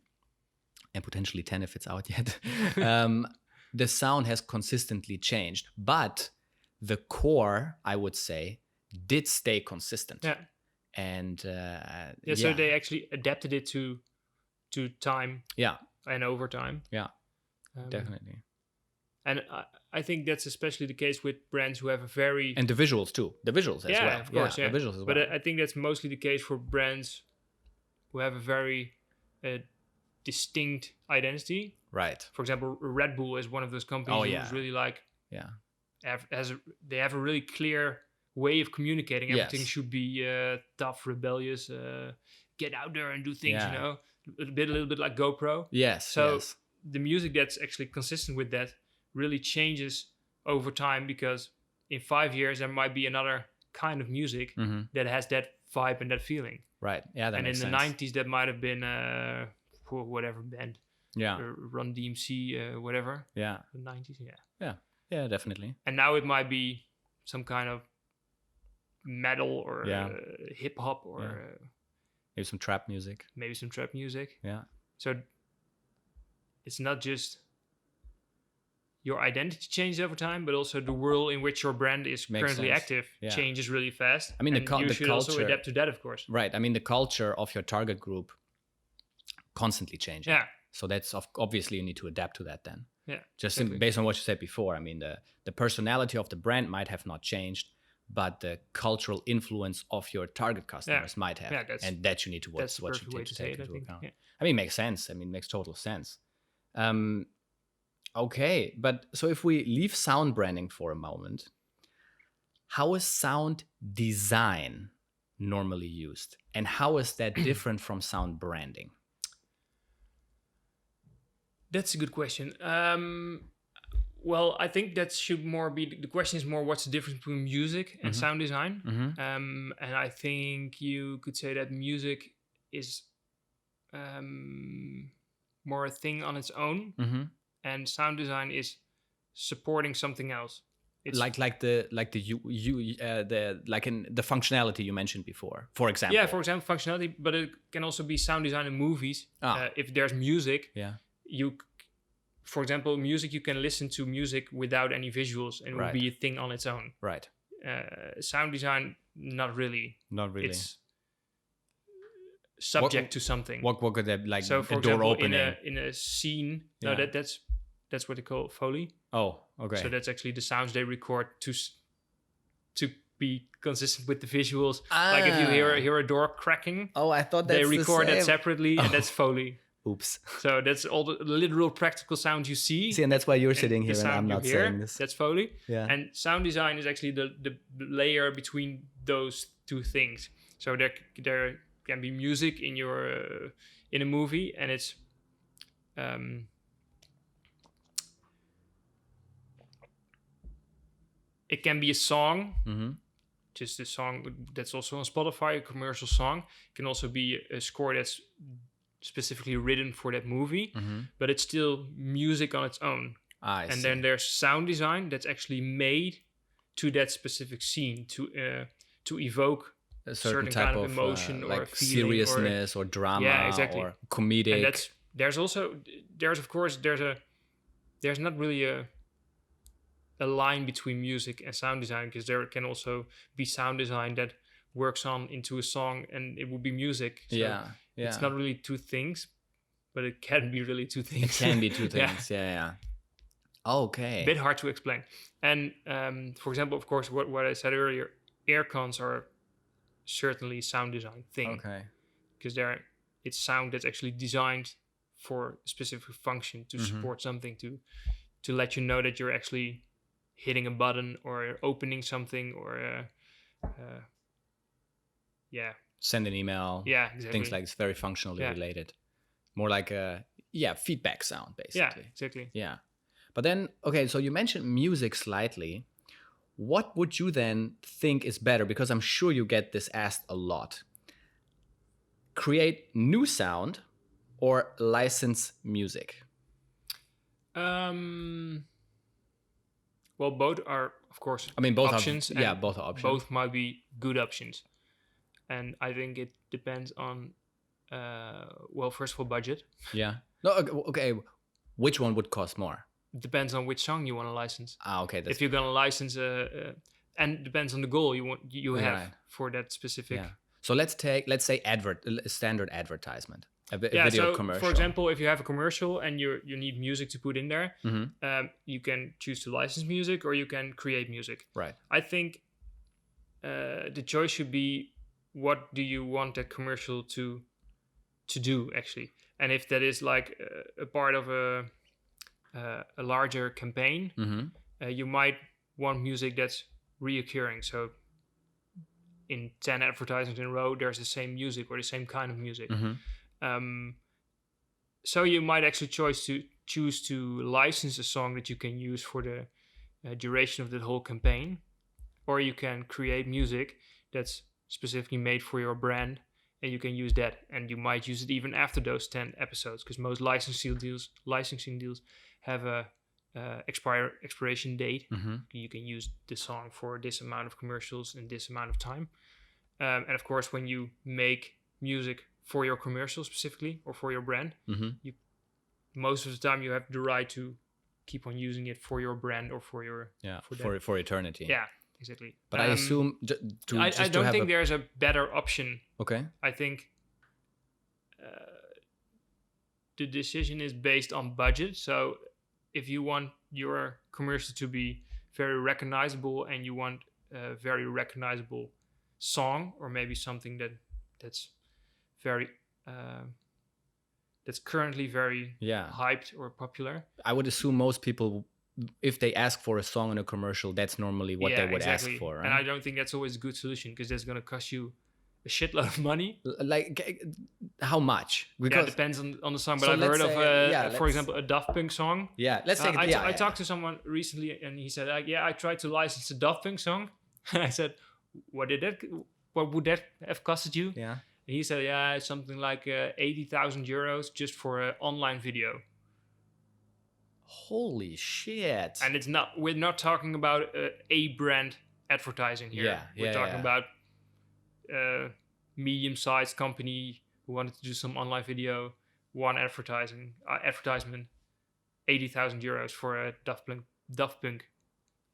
and potentially 10 if it's out yet, the sound has consistently changed. But the core, I would say, did stay consistent. Yeah. And so they actually adapted it to time, and over time. Yeah, definitely. And I think that's especially the case with brands who have a very... And the visuals too. The visuals as well. Yeah, of course. The visuals as well. But I think that's mostly the case for brands who have a very distinct identity. Right. For example, Red Bull is one of those companies who's really like... Yeah. They have a really clear way of communicating. Everything should be tough, rebellious, get out there and do things, a little bit like GoPro. Yes. So the music that's actually consistent with that really changes over time, because in 5 years there might be another kind of music that has that vibe and that feeling. Right. Yeah, that and makes in sense. the 90s, that might have been whatever band. Yeah. Run DMC, whatever. Yeah. The 90s, yeah. Yeah. Yeah, definitely. And now it might be some kind of metal or hip hop or maybe some trap music. Maybe some trap music. Yeah. So it's not just your identity changes over time, but also the world in which your brand is currently active changes really fast. I mean, you should culture, also adapt to that, of course. Right. I mean, the culture of your target group constantly changing. Yeah. So that's obviously you need to adapt to that then. Yeah. Just based on what you said before. I mean, the personality of the brand might have not changed, but the cultural influence of your target customers might have. Yeah, and that you need to watch. That's the what you way need to to say take it, into account. Yeah. I mean, it makes sense. I mean, it makes total sense. Okay, but so if we leave sound branding for a moment, how is sound design normally used? And how is that different from sound branding? That's a good question. Well, I think that should more be, the question is more what's the difference between music and sound design? And I think you could say that music is more a thing on its own, and sound design is supporting something else. It's like in the functionality you mentioned before, for example. Yeah, for example, functionality, but it can also be sound design in movies. If there's music, for example, music, you can listen to music without any visuals and it will be a thing on its own. Right. Sound design, not really. Not really. It's subject to something. What could that, like, so for a door example, opening? in a scene, that's what they call Foley. Oh, okay. So that's actually the sounds they record to be consistent with the visuals. Like if you hear a door cracking, I thought that's they record that separately, and that's Foley. Oops. So that's all the literal practical sounds you see. See, and that's why you're sitting here and I'm not saying this. That's Foley. Yeah. And sound design is actually the layer between those two things. So there can be music in your in a movie, and it's it can be a song, just a song that's also on Spotify, a commercial song. It can also be a score that's specifically written for that movie, but it's still music on its own. I see. Then there's sound design that's actually made to that specific scene to evoke a certain type kind of emotion or like feeling seriousness or drama or comedic. And there's not really a line between music and sound design, because there can also be sound design that works on into a song and it will be music. So it's not really two things, but it can be really two things. It can be two things. Yeah. Okay. A bit hard to explain. And for example, of course, what I said earlier, air cons are certainly sound design thing. Okay. Because it's sound that's actually designed for a specific function to support something, to let you know that you're actually hitting a button or opening something or send an email. Yeah, exactly. Things like it's very functionally related. More like a feedback sound, basically. Yeah, exactly. Yeah. But then, okay, so you mentioned music slightly. What would you then think is better? Because I'm sure you get this asked a lot. Create new sound or license music? Well, both are, of course, both options. Both are options. Both might be good options. And I think it depends on, first of all, budget. Yeah. No, okay. Which one would cost more? It depends on which song you want to license. Okay. If you're going to license, and depends on the goal you have for that specific. Yeah. So let's say standard advertisement. A video commercial. For example, if you have a commercial and you need music to put in there, you can choose to license music or you can create music. Right. I think the choice should be, what do you want that commercial to do actually? And if that is like a part of a larger campaign, you might want music that's reoccurring. So in 10 advertisements in a row, there's the same music or the same kind of music. So you might actually choose to license a song that you can use for the duration of the whole campaign, or you can create music that's specifically made for your brand, and you can use that, and you might use it even after those 10 episodes, because most licensing deals have a expiration date. You can use the song for this amount of commercials in this amount of time. And of course, when you make music for your commercial specifically or for your brand, you most of the time you have the right to keep on using it for your brand or for your for eternity. Yeah, exactly. But I assume I don't think there's a better option. Okay. I think the decision is based on budget. So if you want your commercial to be very recognizable and you want a very recognizable song, or maybe something that's very that's currently very hyped or popular, I would assume most people, if they ask for a song in a commercial, that's normally what they would ask for, right? And I don't think that's always a good solution, because that's going to cost you a shitload of money. Like, how much? Because it depends on the song. But I've heard of, for example, a Daft Punk song. Yeah, let's say I talked to someone recently, and he said, I tried to license a Daft Punk song. And I said, what would that have costed you? Yeah. And he said, it's something like 80,000 euros just for an online video. Holy shit. And we're not talking about a brand advertising here. We're talking about a medium-sized company who wanted to do some online video, one advertisement, 80,000 euros for a Daft Punk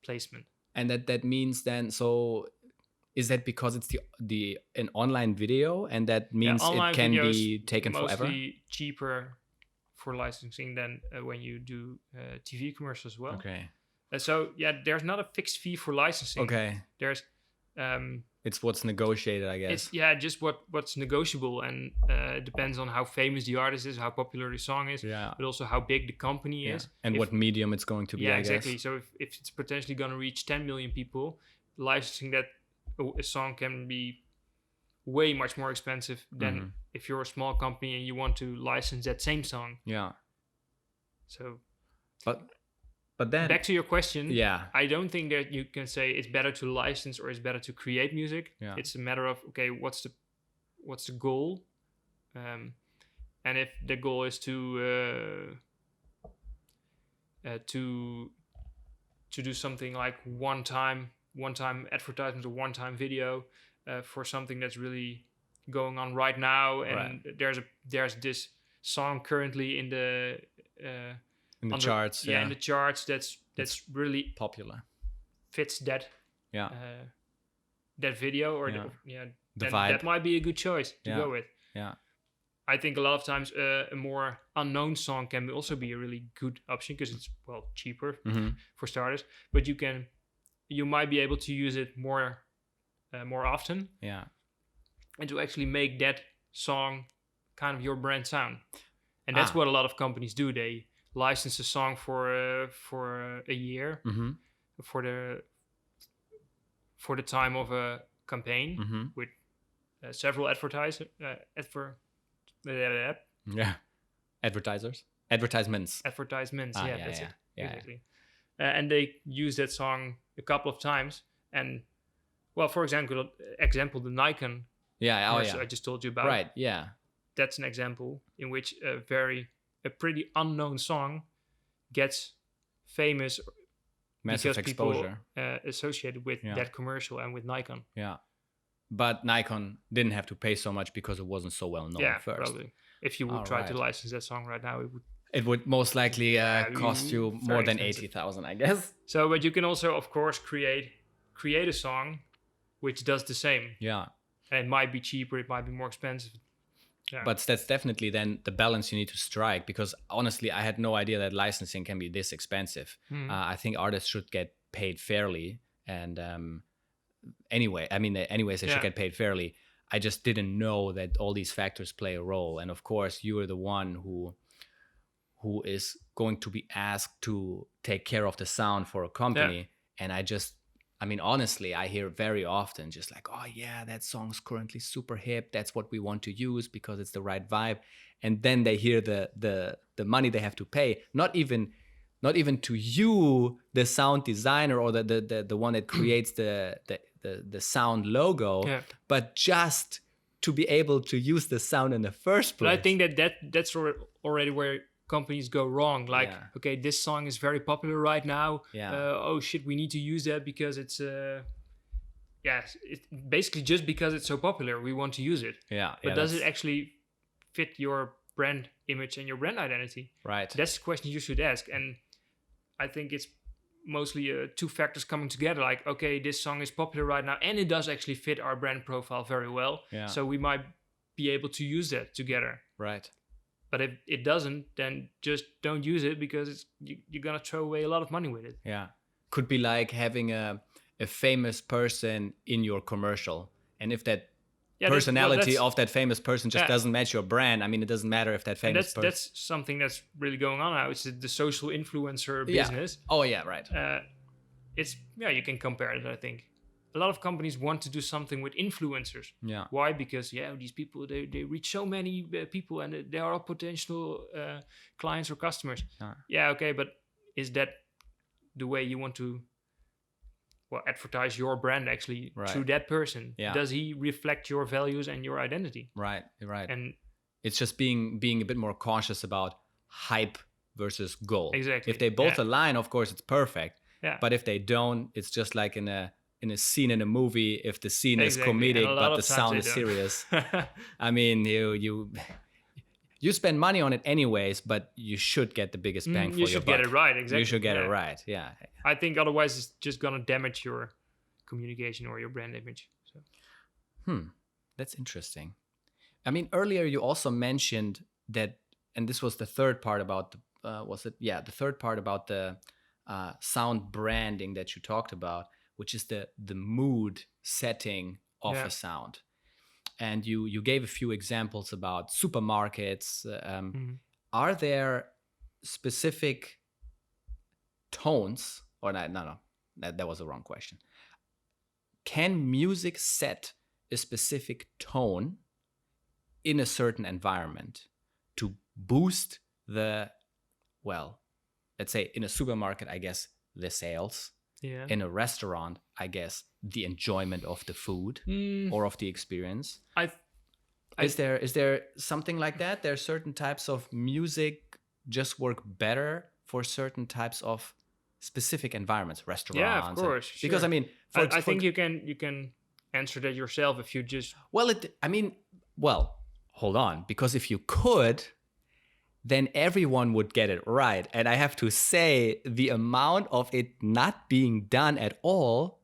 placement. And that means then, so is that because it's an online video, and that means it can be taken forever? Mostly cheaper for licensing than when you do TV commercials as well. Okay. So there's not a fixed fee for licensing. Okay. There's it's what's negotiated, I guess. It's just what's negotiable, and it depends on how famous the artist is, how popular the song is, but also how big the company is, and what medium it's going to be. Yeah, I exactly. guess. So if it's potentially going to reach 10 million people, licensing that a song can be way much more expensive than if you're a small company and you want to license that same song. Yeah. So, but then back to your question. Yeah, I don't think that you can say it's better to license or it's better to create music. Yeah. It's a matter of, okay, what's the goal, and if the goal is to do something like one-time advertisement or one-time video for something that's really going on right now, and there's this song currently in the charts. In the charts that's really popular, fits that that video or the vibe. That might be a good choice to go with. Yeah. I think a lot of times a more unknown song can also be a really good option, because it's cheaper for starters, but you might be able to use it more often. Yeah. And to actually make that song kind of your brand sound. And that's what a lot of companies do. They license a song for a year for the time of a campaign with several advertisements. Advertisements. That's it. Exactly. And they use that song a couple of times. And for example, the Nikon. I just told you about. Right. Yeah. That's an example in which a pretty unknown song gets famous, massive because exposure people associated with that commercial and with Nikon. Yeah. But Nikon didn't have to pay so much because it wasn't so well known first. Probably. If you would try to license that song right now, it would most likely cost you more than 80,000, I guess. So, but you can also, of course, create a song which does the same. Yeah. And it might be cheaper, it might be more expensive. Yeah. But that's definitely then the balance you need to strike, because honestly, I had no idea that licensing can be this expensive. I think artists should get paid fairly. And anyways, they should get paid fairly. I just didn't know that all these factors play a role. And of course, you are the one who is going to be asked to take care of the sound for a company. And honestly, I hear very often just like, oh yeah, that song's currently super hip. That's what we want to use because it's the right vibe. And then they hear the money they have to pay. Not even to you, the sound designer or the one that creates the the sound logo, but just to be able to use the sound in the first place. But I think that's already where companies go wrong. Like, okay, this song is very popular right now. Oh shit, we need to use that because it's it's basically just because it's so popular, we want to use it. But does it actually fit your brand image and your brand identity? Right. That's the question you should ask. And I think it's mostly two factors coming together. Like, okay, this song is popular right now, and it does actually fit our brand profile very well. So we might be able to use that together. Right. But if it doesn't, then just don't use it, because you're gonna throw away a lot of money with it. Yeah. Could be like having a famous person in your commercial, and if that personality of that famous person just doesn't match your brand, I mean, it doesn't matter if that famous person... That's something that's really going on now. It's the social influencer business. Oh yeah, right. You can compare it, I think. A lot of companies want to do something with influencers. Yeah. Why? Because these people, they reach so many people, and they are all potential clients or customers. Okay, but is that the way you want to advertise your brand actually through that person? Does he reflect your values and your identity? Right. And it's just being a bit more cautious about hype versus goal. Exactly. If they both align, of course, it's perfect. But if they don't, it's just like in a scene in a movie. If the scene is comedic but the sound is serious, I mean, you spend money on it anyways, but you should get the biggest bang for your buck. You should get it right, exactly. You should get it right, yeah. I think otherwise it's just gonna damage your communication or your brand image. So. That's interesting. I mean, earlier you also mentioned that, and this was the third part about the third part about the sound branding that you talked about, which is the mood setting of a sound. And you gave a few examples about supermarkets. Are there specific tones, or no, that was the wrong question. Can music set a specific tone in a certain environment to boost let's say in a supermarket, I guess, the sales. In a restaurant, I guess, the enjoyment of the food or of the experience. Is there something like that? There are certain types of music just work better for certain types of specific environments, restaurants. Yeah, of course. Because I mean, I think you can answer that yourself if you just. Hold on, because if you could, then everyone would get it right. And I have to say, the amount of it not being done at all,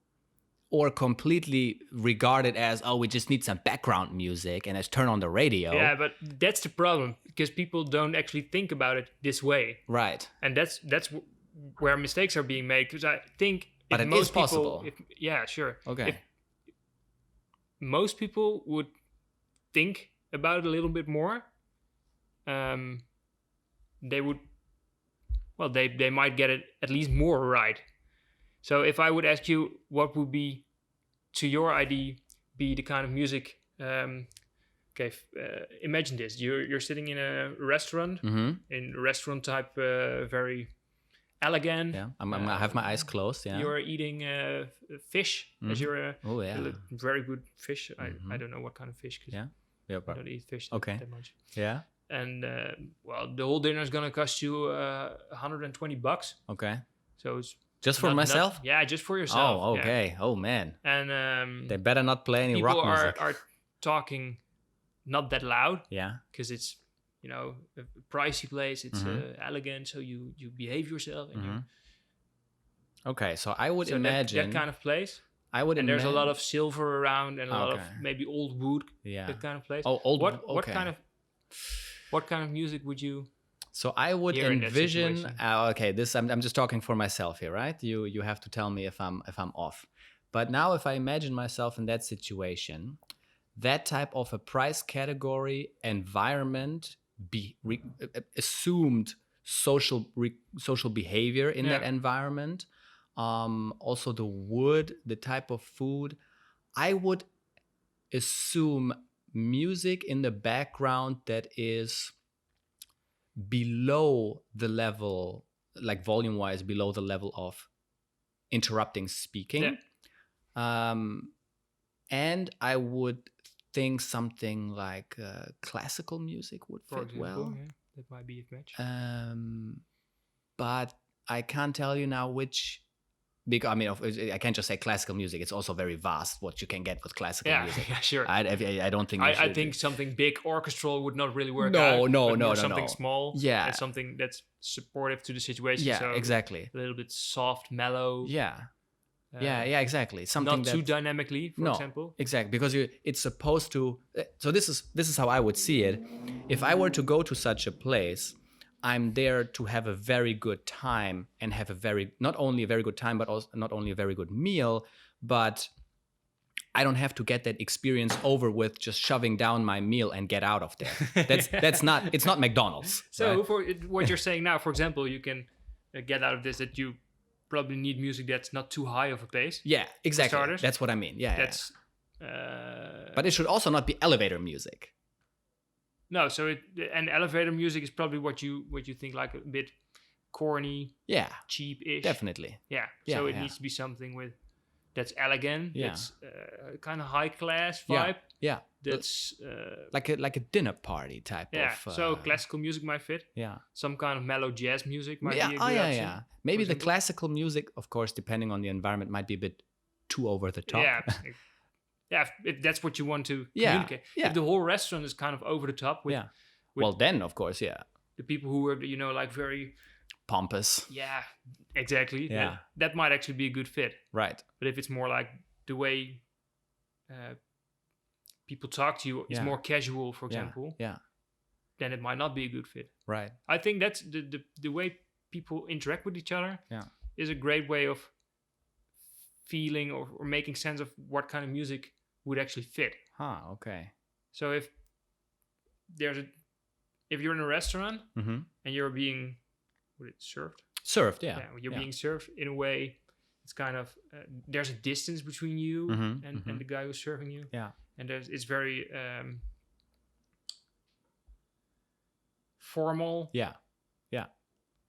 or completely regarded as, we just need some background music and let's turn on the radio. Yeah, but that's the problem, because people don't actually think about it this way. Right. And that's where mistakes are being made, because I think... But it is possible. Sure. Okay. If most people would think about it a little bit more, they would, they might get it at least more right. So if I would ask you, what would be, to your ID, be the kind of music? Imagine this: you're sitting in a restaurant, in a restaurant type, very elegant. Yeah, I have my eyes closed. Yeah, you're eating fish, as you're very good fish. I don't know what kind of fish. I don't eat fish that much. Yeah. And the whole dinner is gonna cost you $120. Okay. So it's just for myself. Just for yourself. Oh, okay. Yeah. Oh man. And they better not play any rock music. People are talking not that loud. Yeah. Because it's a pricey place. It's elegant, so you behave yourself. And okay, so I would imagine that kind of place. And there's a lot of silver around and a lot of maybe old wood. Yeah. That kind of place. Oh, old wood. Okay. What kind of music would you? So I would envision. I'm just talking for myself here, right? You have to tell me if I'm off. But now, if I imagine myself in that situation, that type of a price category, environment, assumed social behavior in that environment, also the wood, the type of food, I would assume music in the background that is below the level, like volume-wise, below the level of interrupting speaking. And I would think something like classical music would For fit example, well. yeah, that might be a match. But I can't tell you now which. Because I can't just say classical music. It's also very vast what you can get with classical music. Yeah, sure. I don't think. I think something big orchestral would not really work No, out. no. Something small. Yeah. And something that's supportive to the situation. Yeah, so exactly. A little bit soft, mellow. Yeah. Exactly. Something not too dynamically, for example. Exactly, because it's supposed to. So this is how I would see it. If I were to go to such a place, I'm there to have a very good time and have not only a very good time, but also not only a very good meal, but I don't have to get that experience over with just shoving down my meal and get out of there. It's not McDonald's. So right? for what you're saying now, for example, you can get out of this that you probably need music that's not too high of a pace. Yeah, exactly. Starters. That's what I mean. Yeah. That's. But it should also not be elevator music. No, so and elevator music is probably what you think like a bit corny, cheap-ish. Definitely. Yeah. So it needs to be something that's elegant. Yeah. That's kind of high class vibe. Yeah. That's like a dinner party type of. Yeah. So classical music might fit. Yeah. Some kind of mellow jazz music might be a good option. Yeah. Maybe the classical music, of course, depending on the environment, might be a bit too over the top. Yeah. Yeah, if that's what you want to communicate. Yeah. If the whole restaurant is kind of over the top with well, then, of course, the people who are, like very... pompous. Yeah, exactly. Yeah. That might actually be a good fit. Right. But if it's more like the way people talk to you, it's more casual, for example, then it might not be a good fit. Right. I think that's the way people interact with each other is a great way of feeling or making sense of what kind of music would actually fit. Okay. So if you're in a restaurant and you're being served, you're being served in a way, it's kind of there's a distance between you and the guy who's serving you, and it's very formal,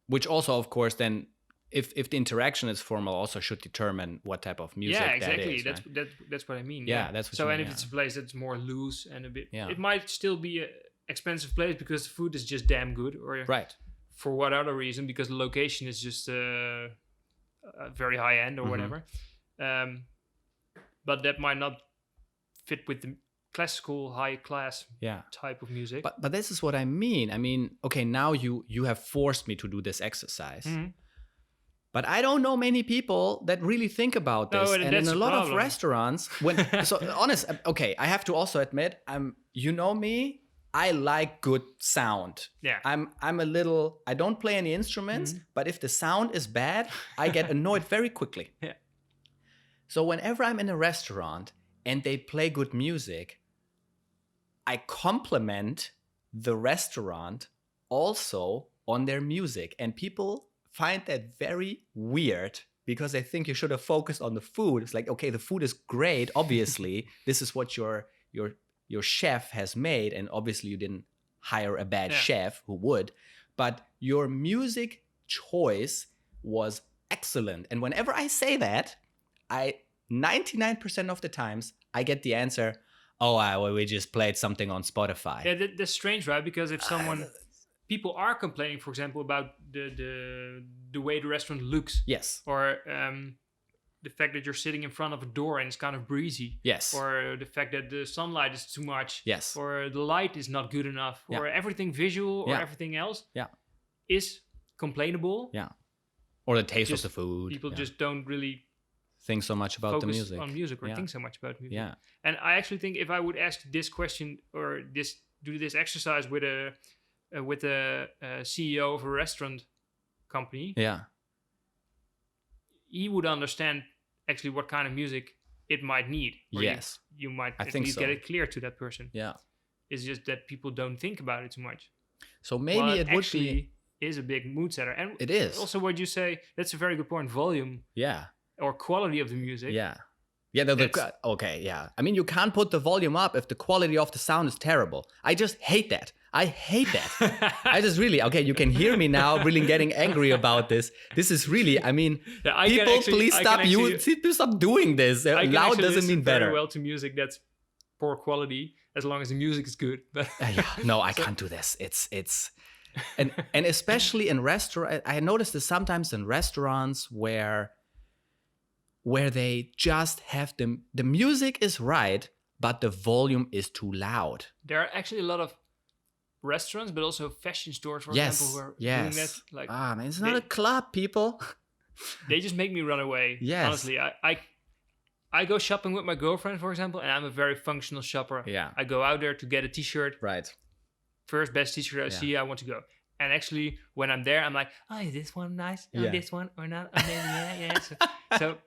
which also, of course, then if the interaction is formal, also should determine what type of music exactly. that is. That's what I mean. That's what you mean, if it's a place that's more loose and a bit, Yeah. it might still be an expensive place because the food is just damn good, or right. for what other reason, because the location is just very high end or whatever. But that might not fit with the classical high class type of music. But this is what I mean. I mean, okay, now you have forced me to do this exercise. But I don't know many people that really think about this. And in a lot problem. of restaurants, okay, I have to also admit, you know me, I like good sound. Yeah. I don't play any instruments, but if the sound is bad, I get annoyed very quickly. Yeah. So whenever I'm in a restaurant and they play good music, I compliment the restaurant also on their music. And people find that very weird because they think you should have focused on the food. It's like, okay, the food is great. Obviously, this is what your chef has made, and obviously you didn't hire a bad chef who would. But your music choice was excellent. And whenever I say that, 99% of the times I get the answer, well, we just played something on Spotify. Yeah, that's strange, right? Because if people are complaining, for example, about the way the restaurant looks. Yes. Or the fact that you're sitting in front of a door and it's kind of breezy. Yes. Or the fact that the sunlight is too much. Yes. Or the light is not good enough. Yeah. Or everything visual or everything else is complainable. Yeah. Or the taste of the food. People just don't really think so much about the music. On music or think so much about music. Yeah. And I actually think if I would ask this question or do this exercise with a CEO of a restaurant company, he would understand actually what kind of music it might need. Or yes, you might at least get it clear to that person. Yeah, it's just that people don't think about it too much. So maybe it would be is a big mood setter, and it is also what you say. That's a very good point. Volume, or quality of the music, Yeah, okay, yeah. I mean, you can't put the volume up if the quality of the sound is terrible. I just hate that. I hate that. I just really, okay, you can hear me now really getting angry about this. This is really, I mean, people, please stop doing this. Loud doesn't mean better. Very well to music that's poor quality as long as the music is good. No, I can't do this. It's and especially in restaurant, I noticed this sometimes in restaurants where they just have the music is right, but the volume is too loud. There are actually a lot of restaurants, but also fashion stores, for example, who are doing that. Like, man, it's not a club, people. They just make me run away. Yes. Honestly, I go shopping with my girlfriend, for example, and I'm a very functional shopper. Yeah. I go out there to get a t-shirt. Right. First best t-shirt I see, I want to go. And actually, when I'm there, I'm like, oh, is this one nice? Oh, this one or not? Oh, maybe, yeah. So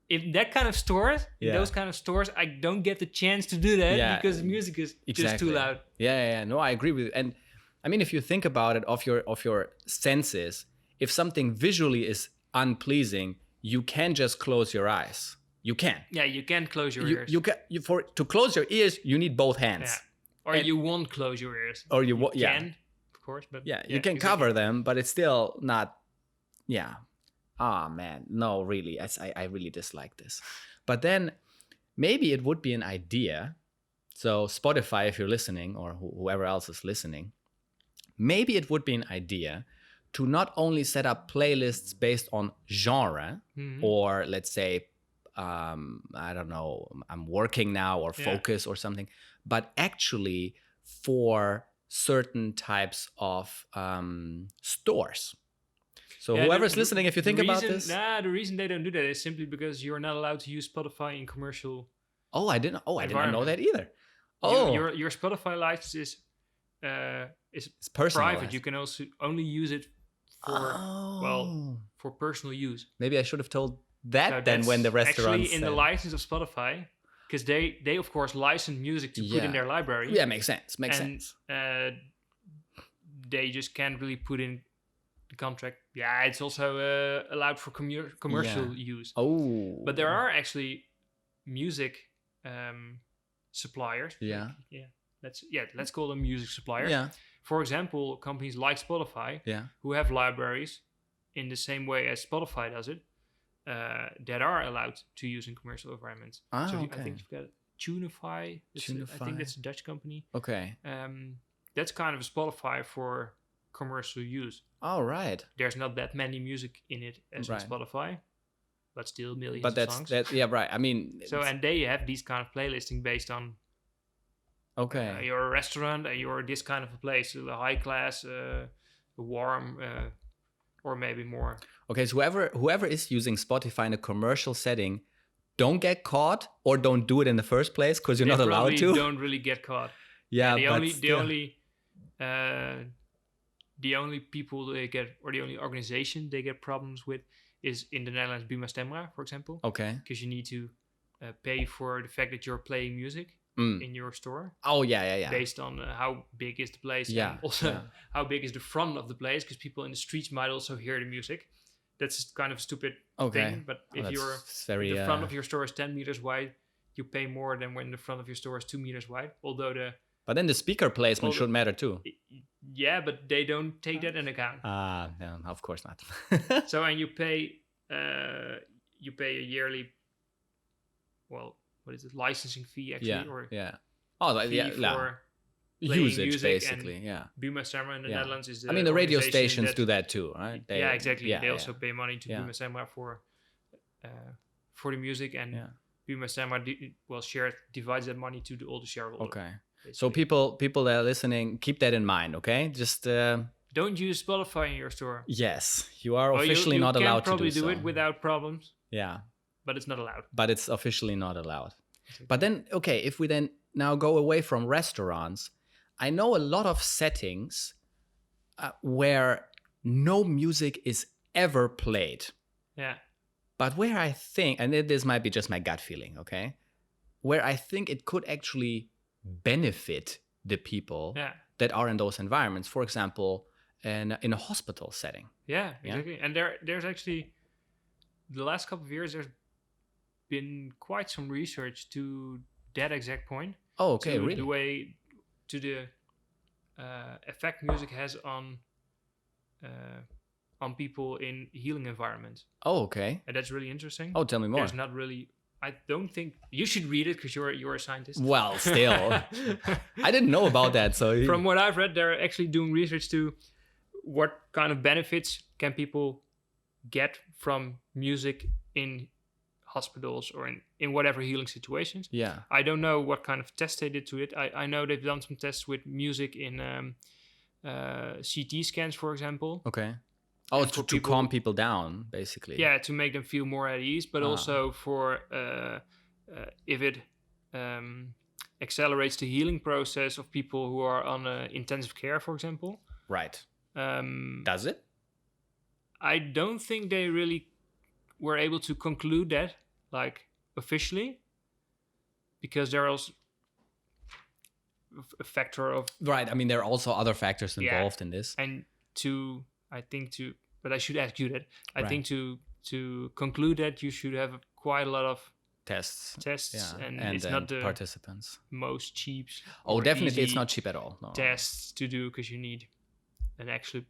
in that kind of stores, in those kind of stores, I don't get the chance to do that because the music is just too loud. Yeah. No, I agree with you. And I mean, if you think about it, of your senses, if something visually is unpleasing, you can just close your eyes. You can. Yeah, you can close your ears. To close your ears, you need both hands. Yeah. Or you won't close your ears. Or you can, of course, but you can cover them, but it's still not. Yeah. Ah, man, no, really, I really dislike this. But then maybe it would be an idea. So Spotify, if you're listening, or whoever else is listening, maybe it would be an idea to not only set up playlists based on genre, or let's say, I don't know, I'm working now or focus or something, but actually for certain types of stores. So whoever's listening, if you think about this. The reason they don't do that is simply because you're not allowed to use Spotify in commercial. I didn't know that either. Oh, your Spotify license is private. You can also only use it for personal use. Maybe I should have told that then when the restaurant actually in the license of Spotify, because they of course license music to put in their library. Yeah, makes sense. They just can't really put in the contract. Yeah, it's also allowed for commercial use. Oh, but there are actually music suppliers. Yeah. Let's call them music suppliers. Yeah. For example, companies like Spotify, who have libraries in the same way as Spotify does it, that are allowed to use in commercial environments. I think you've got Tunify. I think that's a Dutch company. Okay. That's kind of a Spotify for commercial use. All right. There's not that many music in it as in Spotify, but still millions of songs. Right. I mean, and they have these kind of playlisting based on you're a restaurant and you're this kind of a place, a high class, a warm, or maybe more. Okay, so whoever is using Spotify in a commercial setting, don't get caught or don't do it in the first place because you're not allowed to. Don't really get caught. Yeah, the only people they get, or the only organization they get problems with, is in the Netherlands Buma Stemra, for example. Okay. Because you need to pay for the fact that you're playing music in your store. Oh, yeah. Based on how big is the place. And also how big is the front of the place, because people in the streets might also hear the music. That's kind of a stupid thing. But if the front of your store is 10 meters wide, you pay more than when the front of your store is 2 meters wide. But then the speaker placement should matter too. Yeah, but they don't take that into account. No, of course not. So, and you pay a yearly, what is it, licensing fee actually? For usage basically. Buma Stemra in the Netherlands is. I mean, the radio stations do that too, right? Exactly. They also pay money to Buma Stemra for the music, and Buma Stemra divides that money to all the shareholders. Okay. Basically. So people that are listening, keep that in mind, okay? Just don't use Spotify in your store. Yes, you are officially not allowed to do so. You can probably do it without problems. Yeah. But it's not allowed. But it's officially not allowed. Exactly. But then, okay, if we then now go away from restaurants, I know a lot of settings where no music is ever played. Yeah. But where I think, and this might be just my gut feeling, okay? Where I think it could actually benefit the people that are in those environments. For example, in a hospital setting. Yeah, exactly. And there's actually, the last couple of years, there's been quite some research to that exact point. Oh, okay, really? The way to the effect music has on people in healing environments. Oh, okay. And that's really interesting. Oh, tell me more. There's not really. I don't think you should read it because you're a scientist. Well, still, I didn't know about that. So from what I've read, they're actually doing research to what kind of benefits can people get from music in hospitals or in whatever healing situations. Yeah. I don't know what kind of tests they did to it. I know they've done some tests with music in CT scans, for example. Okay. Oh, to calm people down, basically. Yeah, to make them feel more at ease, but also for if it accelerates the healing process of people who are on intensive care, for example. Right. Does it? I don't think they really were able to conclude that, like, officially, because there are also a factor of... Right, I mean, there are also other factors involved in this. And but I should ask you that. I think to conclude that, you should have quite a lot of tests, and it's not the participants most cheap. Oh, definitely, it's not cheap at all. No. Tests to do because you need an actual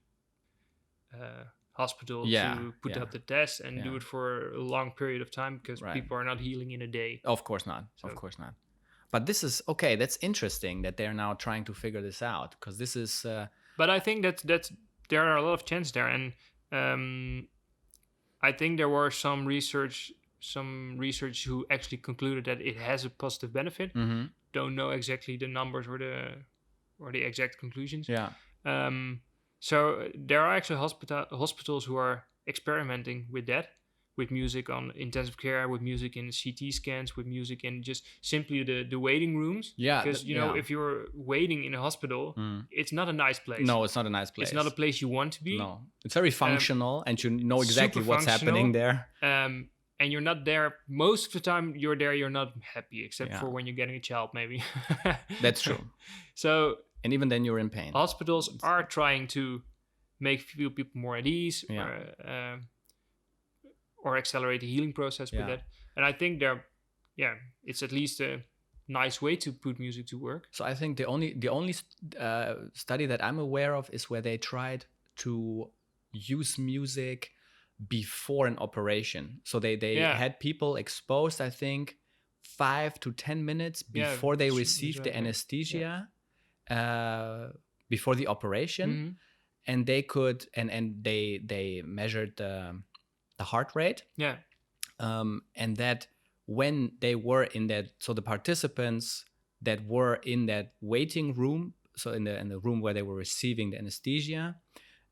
hospital to put up the test and do it for a long period of time because people are not healing in a day. Of course not. Of course not. But this is okay. That's interesting that they're now trying to figure this out because this is. But I think that there are a lot of chances there, and I think there were some research who actually concluded that it has a positive benefit. Mm-hmm. Don't know exactly the numbers or the exact conclusions. Yeah. So there are actually hospitals who are experimenting with that, with music on intensive care, with music in CT scans, with music in just simply the waiting rooms. Yeah. Because, if you're waiting in a hospital, it's not a nice place. No, it's not a nice place. It's not a place you want to be. No. It's very functional and you know exactly what's happening there. And you're not there. Most of the time you're there, you're not happy, except for when you're getting a child, maybe. That's true. So... And even then you're in pain. Hospitals are trying to make people more at ease or accelerate the healing process with that. And I think it's at least a nice way to put music to work. So I think the only study that I'm aware of is where they tried to use music before an operation. So they had people exposed, I think, 5 to 10 minutes before they received the anesthesia. Before the operation, and they could and they measured the heart rate, and that when they were in that, so the participants that were in that waiting room, so in the room where they were receiving the anesthesia,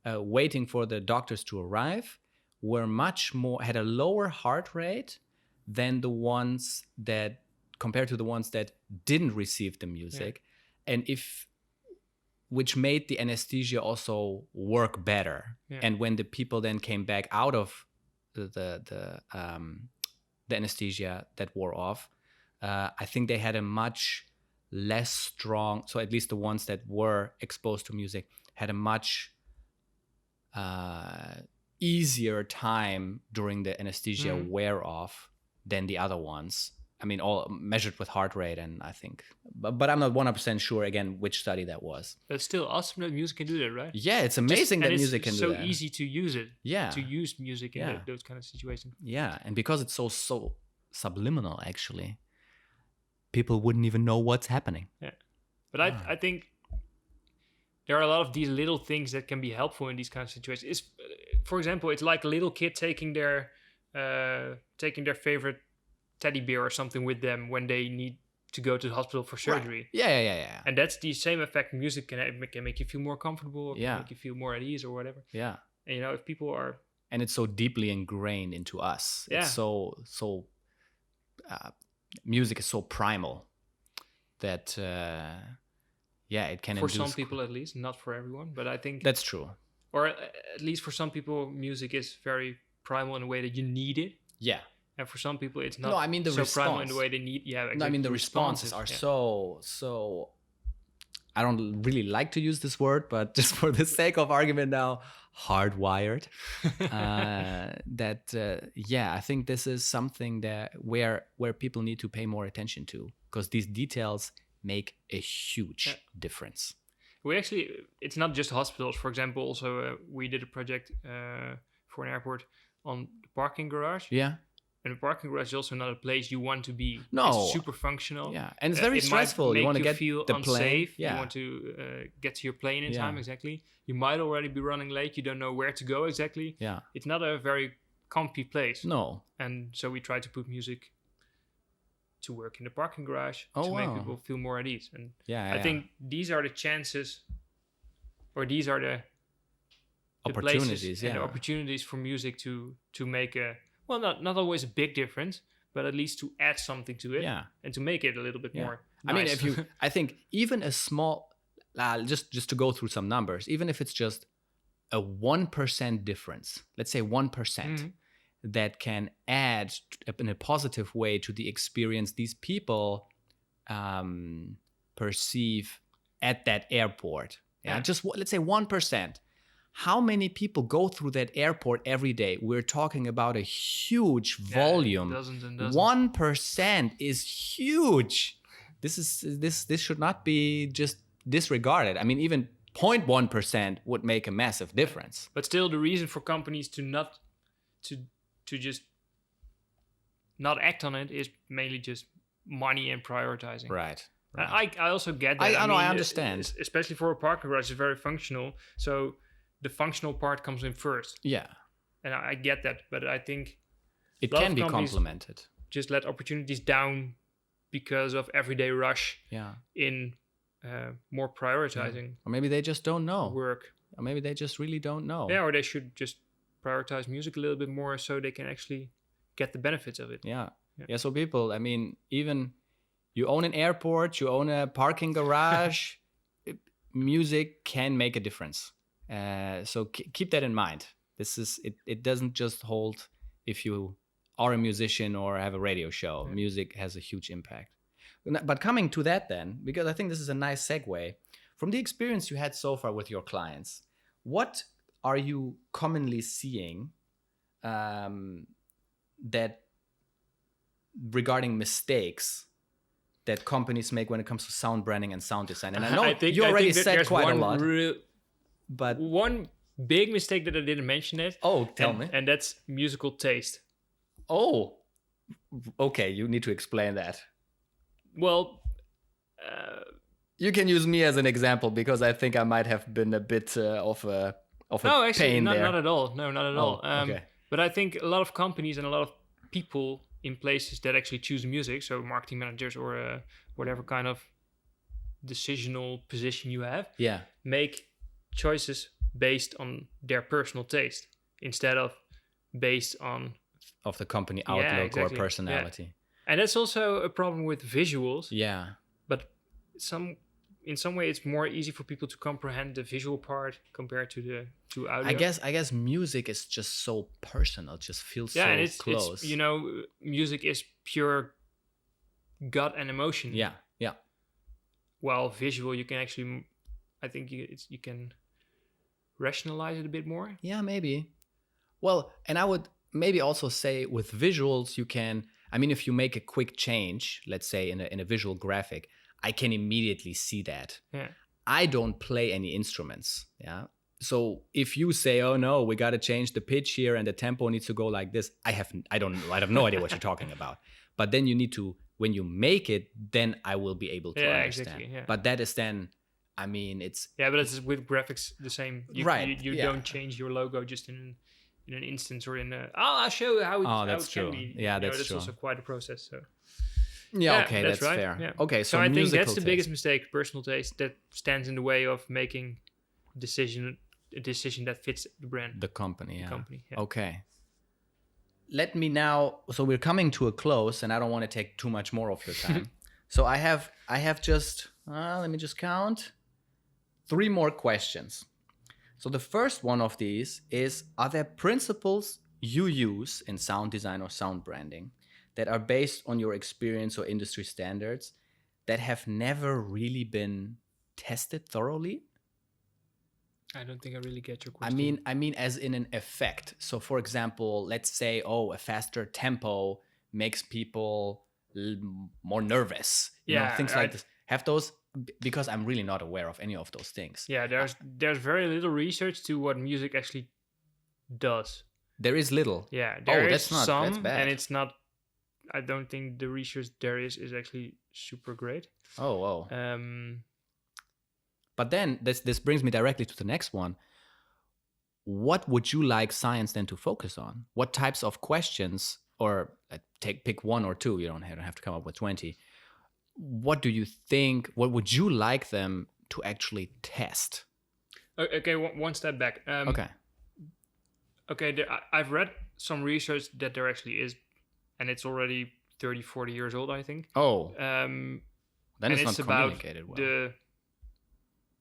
waiting for the doctors to arrive, had a lower heart rate than the ones that, compared to the ones that didn't receive the music. And which made the anesthesia also work better. And when the people then came back out of the anesthesia that wore off, I think they had a much less strong, so at least the ones that were exposed to music had a much easier time during the anesthesia wear off than the other ones. I mean, all measured with heart rate, and I think, but I'm not 100% sure again which study that was. But still awesome that music can do that, right? Yeah, it's amazing that music can do that. It's so easy to use it. Yeah. To use music in those kind of situations. Yeah, and because it's so subliminal, actually, people wouldn't even know what's happening. Yeah, but I think there are a lot of these little things that can be helpful in these kind of situations. For example, it's like a little kid taking their favorite teddy bear or something with them when they need to go to the hospital for surgery. Right. Yeah. And that's the same effect music can make you feel more comfortable, or can make you feel more at ease or whatever. Yeah. And if people are... And it's so deeply ingrained into us. Yeah. It's so music is so primal that it can for some people at least, not for everyone, but I think... That's true. Or at least for some people, music is very primal in a way that you need it. Yeah. And for some people, it's not the so primal in the way they need. Yeah, exactly. No, I mean, the responses are so I don't really like to use this word, but just for the sake of argument now, hardwired. I think this is something that where people need to pay more attention to, because these details make a huge difference. We actually, it's not just hospitals. For example, also we did a project for an airport on the parking garage. Yeah. And the parking garage is also not a place you want to be. No. It's super functional. Yeah. And it's very stressful. You want to get feel the unsafe. plane. Yeah. You want to get to your plane in time, exactly. You might already be running late. You don't know where to go exactly. Yeah. It's not a very comfy place. No. And so we try to put music to work in the parking garage to make people feel more at ease. And I think these are the chances, or these are the opportunities, and the opportunities for music to make a, well, not always a big difference, but at least to add something to it, and to make it a little bit more nice. I mean, I think even a small, just to go through some numbers, even if it's just a 1% difference, let's say 1%, that can add in a positive way to the experience these people perceive at that airport. Just let's say 1%. How many people go through that airport every day? We're talking about a huge volume. Dozens and dozens. 1% is huge. This should not be just disregarded. I mean, even 0.1% would make a massive difference. But still, the reason for companies to just not act on it is mainly just money and prioritizing. Right. I also get that. I understand. Especially for a parking garage, it's very functional. So the functional part comes in first. Yeah. And I get that, but I think it can be complemented. Just let opportunities down because of everyday rush in more prioritizing. Or maybe they just don't know. Work. Or maybe they just really don't know. Yeah, or they should just prioritize music a little bit more so they can actually get the benefits of it. Yeah, so people, I mean, even you own an airport, you own a parking garage, music can make a difference. So keep that in mind. It doesn't just hold if you are a musician or have a radio show. Music has a huge impact. But coming to that then, because I think this is a nice segue, from the experience you had so far with your clients, what are you commonly seeing that regarding mistakes that companies make when it comes to sound branding and sound design? And I know you already said quite a lot. But one big mistake that I didn't mention it. Oh, tell me. And that's musical taste. Oh, okay. You need to explain that. Well, you can use me as an example because I think I might have been a bit of a pain there. Not at all. No, not at all. Okay. But I think a lot of companies and a lot of people in places that actually choose music, so marketing managers or whatever kind of decisional position you have, make choices based on their personal taste instead of based on of the company outlook or personality. Yeah. And that's also a problem with visuals. Yeah. But in some way it's more easy for people to comprehend the visual part compared to audio. I guess music is just so personal. It just feels so close. It's, music is pure gut and emotion. Yeah. While visual, you can actually, I think you can rationalize it a bit more. Yeah, maybe. Well, and I would maybe also say with visuals, you can, I mean, if you make a quick change, let's say in a visual graphic, I can immediately see that. Yeah. I don't play any instruments. Yeah. So if you say, oh no, we got to change the pitch here and the tempo needs to go like this, I have no idea what you're talking about. But then you need to, when you make it, then I will be able to understand. Exactly, yeah. But that is then, I mean, it's... Yeah, but it's with graphics the same. You don't change your logo just in an instance or in a... I'll show you how it can be. Yeah, that's true. That's also quite a process, so... Yeah, okay, that's right. Fair. Yeah. Okay, so I think that's the biggest mistake, personal taste, that stands in the way of making a decision that fits the brand. The company, yeah. Yeah. Okay. Let me now, so we're coming to a close and I don't want to take too much more of your time. So I have just, let me just count, 3 more questions. So the first one of these is, are there principles you use in sound design or sound branding that are based on your experience or industry standards that have never really been tested thoroughly? I don't think I really get your question. I mean as in an effect. So for example, let's say, a faster tempo makes people more nervous. You know, things like this. Have those, because I'm really not aware of any of those things. Yeah, there's very little research to what music actually does. There is little. Yeah, that's bad. And it's not. I don't think the research there is actually super great. Oh. But then this brings me directly to the next one. What would you like science then to focus on? What types of questions, or pick one or two, you don't have to come up with 20. What do you think, what would you like them to actually test? Okay, one step back. Okay, I've read some research that there actually is, and it's already 30, 40 years old, I think. Then it's not communicated well.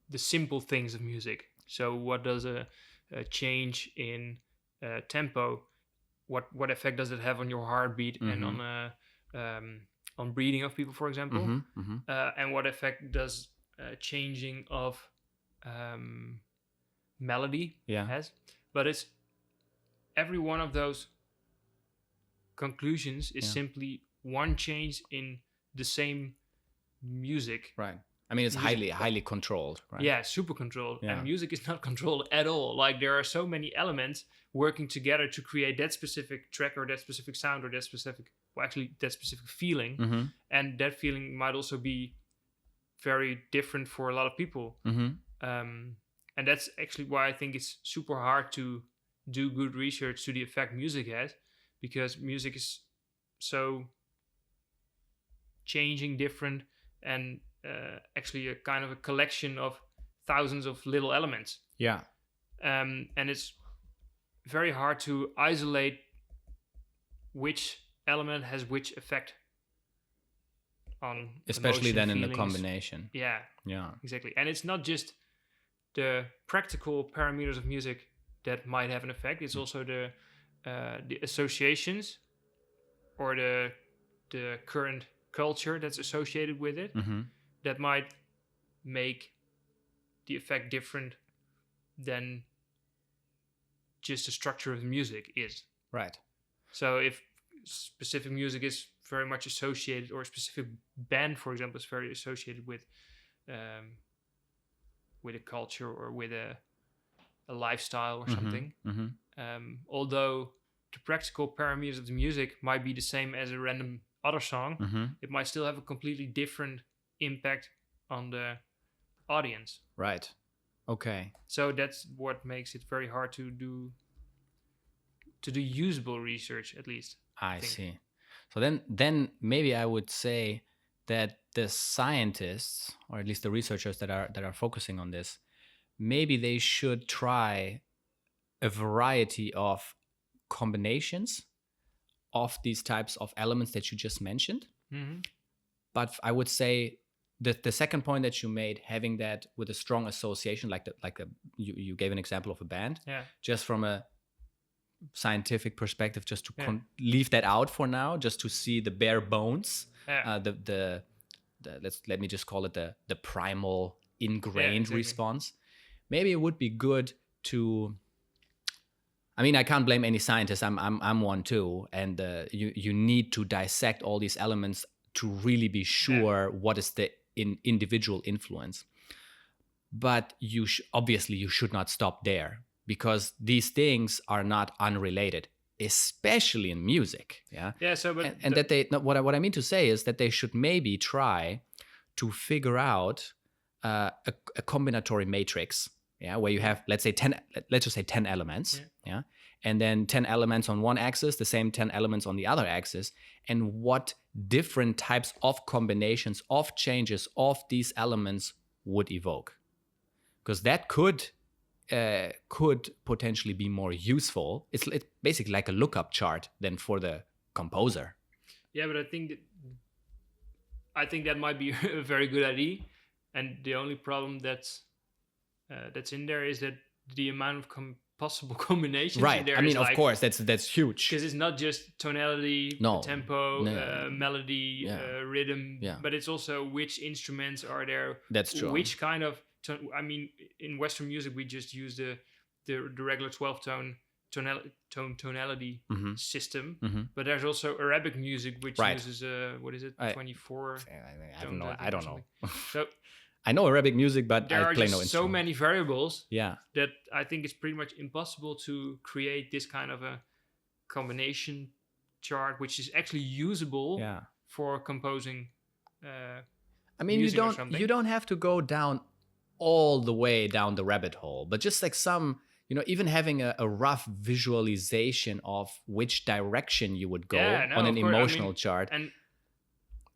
The simple things of music. So what does a change in tempo, what effect does it have on your heartbeat and on breathing of people, for example? And what effect does changing of melody has? But it's every one of those conclusions is simply one change in the same music. Right. I mean, it's highly controlled, right? Yeah, super controlled. Yeah. And music is not controlled at all. Like, there are so many elements working together to create that specific track or that specific sound or that specific feeling. And that feeling might also be very different for a lot of people. And that's actually why I think it's super hard to do good research to the effect music has, because music is so changing, different, and actually a kind of a collection of thousands of little elements. Yeah. And it's very hard to isolate which element has which effect on, especially then feelings. In the combination. Yeah, exactly. And it's not just the practical parameters of music that might have an effect. It's also the associations or the current culture that's associated with it that might make the effect different than just the structure of the music is. Right. So if specific music is very much associated, or a specific band, for example, is very associated with a culture or with a lifestyle or something, although the practical parameters of the music might be the same as a random other song, it might still have a completely different impact on the audience. Right. Okay. So that's what makes it very hard to do usable research, at least. I see. So then maybe I would say that the scientists, or at least the researchers that are focusing on this, maybe they should try a variety of combinations of these types of elements that you just mentioned. But I would say that the second point that you made, having that with a strong association, you gave an example of a band, just from a scientific perspective, just to leave that out for now, just to see the bare bones, let me just call it the primal ingrained response. Maybe it would be good to, I mean, I can't blame any scientist. I'm one too, and you need to dissect all these elements to really be sure what is the individual influence. But obviously you should not stop there, because these things are not unrelated, especially in music. So what I mean to say is that they should maybe try to figure out a combinatory matrix, where you have, let's just say 10 elements, and then 10 elements on one axis, the same 10 elements on the other axis, and what different types of combinations of changes of these elements would evoke. Because that could potentially be more useful. It's basically like a lookup chart than for the composer. Yeah, but I think that might be a very good idea. And the only problem that's in there is that the amount of possible combinations. Right. I mean, of course, that's huge. Because it's not just tonality, tempo, melody, rhythm, Yeah. but it's also which instruments are there. That's true. Which kind of I mean, in Western music, we just use the regular 12-tone tonality system. But there's also Arabic music, which uses 24. I don't know. So I know Arabic music, but I play no instrument. So many variables. Yeah. That I think it's pretty much impossible to create this kind of a combination chart, which is actually usable for composing. I mean, you don't have to go down all the way down the rabbit hole, but just like some, even having a rough visualization of which direction you would go on an emotional chart, and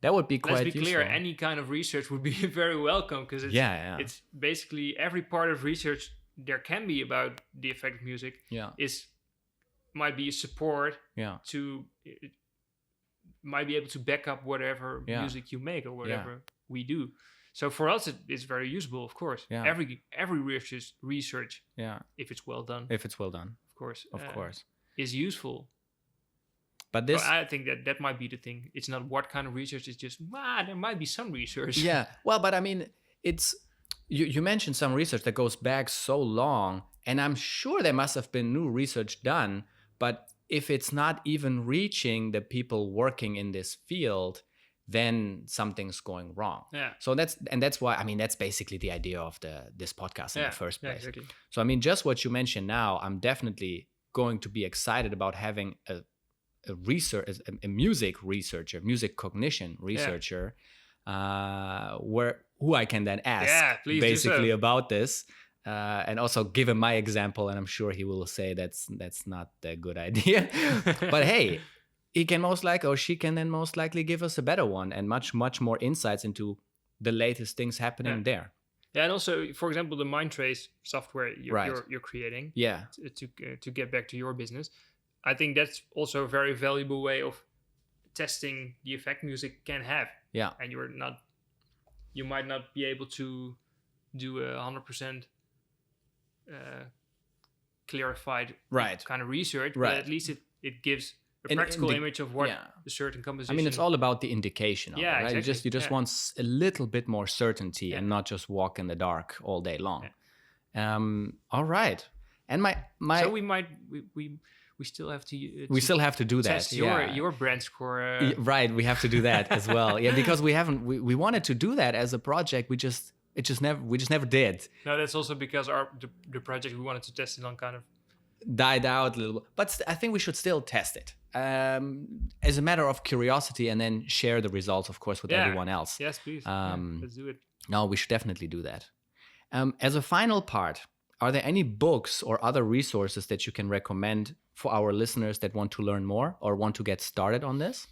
that would be quite useful. Let's be clear, any kind of research would be very welcome, because it's basically every part of research there can be about the effect of music might be a support to might be able to back up whatever music you make or whatever we do. So for us, it's very usable, of course. Yeah. Every research, if it's well done, of course, is useful. But I think that might be the thing. It's not what kind of research. It's just there might be some research. Yeah. Well, but I mean, it's you mentioned some research that goes back so long, and I'm sure there must have been new research done. But if it's not even reaching the people working in this field, then something's going wrong. Yeah. So that's why, I mean, that's basically the idea of this podcast in the first place. Exactly. So I mean, just what you mentioned now, I'm definitely going to be excited about having a music researcher, music cognition researcher, who I can then ask basically about this, and also give him my example, and I'm sure he will say that's not a good idea. But hey, he can most likely, or she can then most likely give us a better one and much more insights into the latest things happening there. Yeah, and also, for example, the MindTrace software you're creating. Yeah. To get back to your business, I think that's also a very valuable way of testing the effect music can have. Yeah. And you might not be able to do a 100% clarified kind of research, but at least it gives a practical image of what a certain composition. I mean, it's all about the indication of it, right? Exactly. You just want a little bit more certainty and not just walk in the dark all day long. Yeah. All right. And so we still have to do that. Test your brand score. Right, we have to do that as well. Yeah, because we wanted to do that as a project. We just never did. No, that's also because the project we wanted to test it on kind of died out a little bit. But I think we should still test it as a matter of curiosity, and then share the results, of course, with everyone else. Yes, please. Let's do it. No, we should definitely do that. As a final part, are there any books or other resources that you can recommend for our listeners that want to learn more or want to get started on this?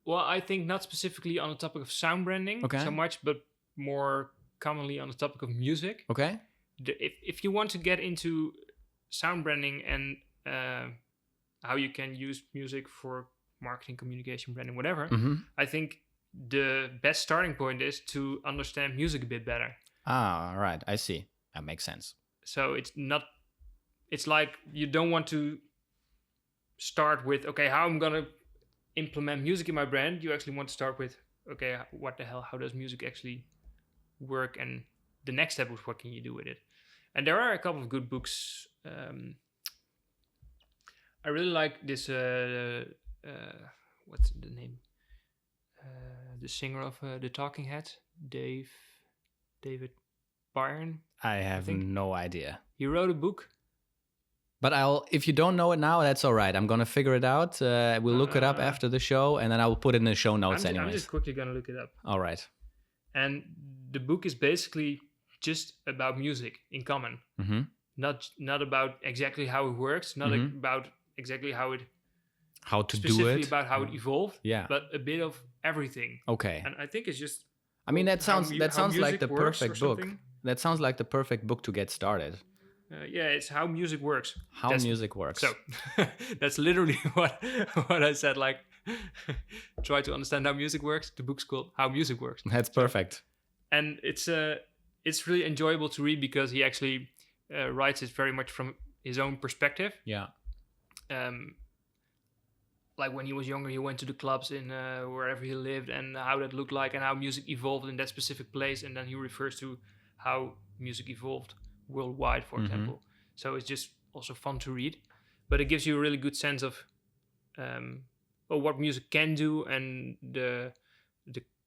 Well, I think not specifically on the topic of sound branding so much, but more commonly on the topic of music. Okay. If you want to get into sound branding and how you can use music for marketing, communication, branding, whatever, I think the best starting point is to understand music a bit better. Ah, right. I see. That makes sense. So it's like you don't want to start with, how I'm going to implement music in my brand. You actually want to start with, what the hell, how does music actually work? And the next step is, what can you do with it? And there are a couple of good books. I really like this, what's the name? The singer of the Talking Heads, David Byrne. I have no idea. He wrote a book. But if you don't know it now, that's all right. I'm going to figure it out. We'll look it up after the show, and then I will put it in the show notes anyways. I'm just quickly going to look it up. All right. And the book is basically just about music in common. Mm-hmm. Not about exactly how it works, not about exactly how to do it. Specifically about how it evolved, but a bit of everything. Okay. And I think it's just... I mean, that sounds like the perfect book. That sounds like the perfect book to get started. It's how music works. Music works. So that's literally what I said. Like, try to understand how music works. The book's called How Music Works. That's perfect. And it's it's really enjoyable to read because he actually writes it very much from his own perspective. Yeah. Like when he was younger, he went to the clubs in wherever he lived and how that looked like and how music evolved in that specific place. And then he refers to how music evolved worldwide, for example. So it's just also fun to read. But it gives you a really good sense of what music can do and the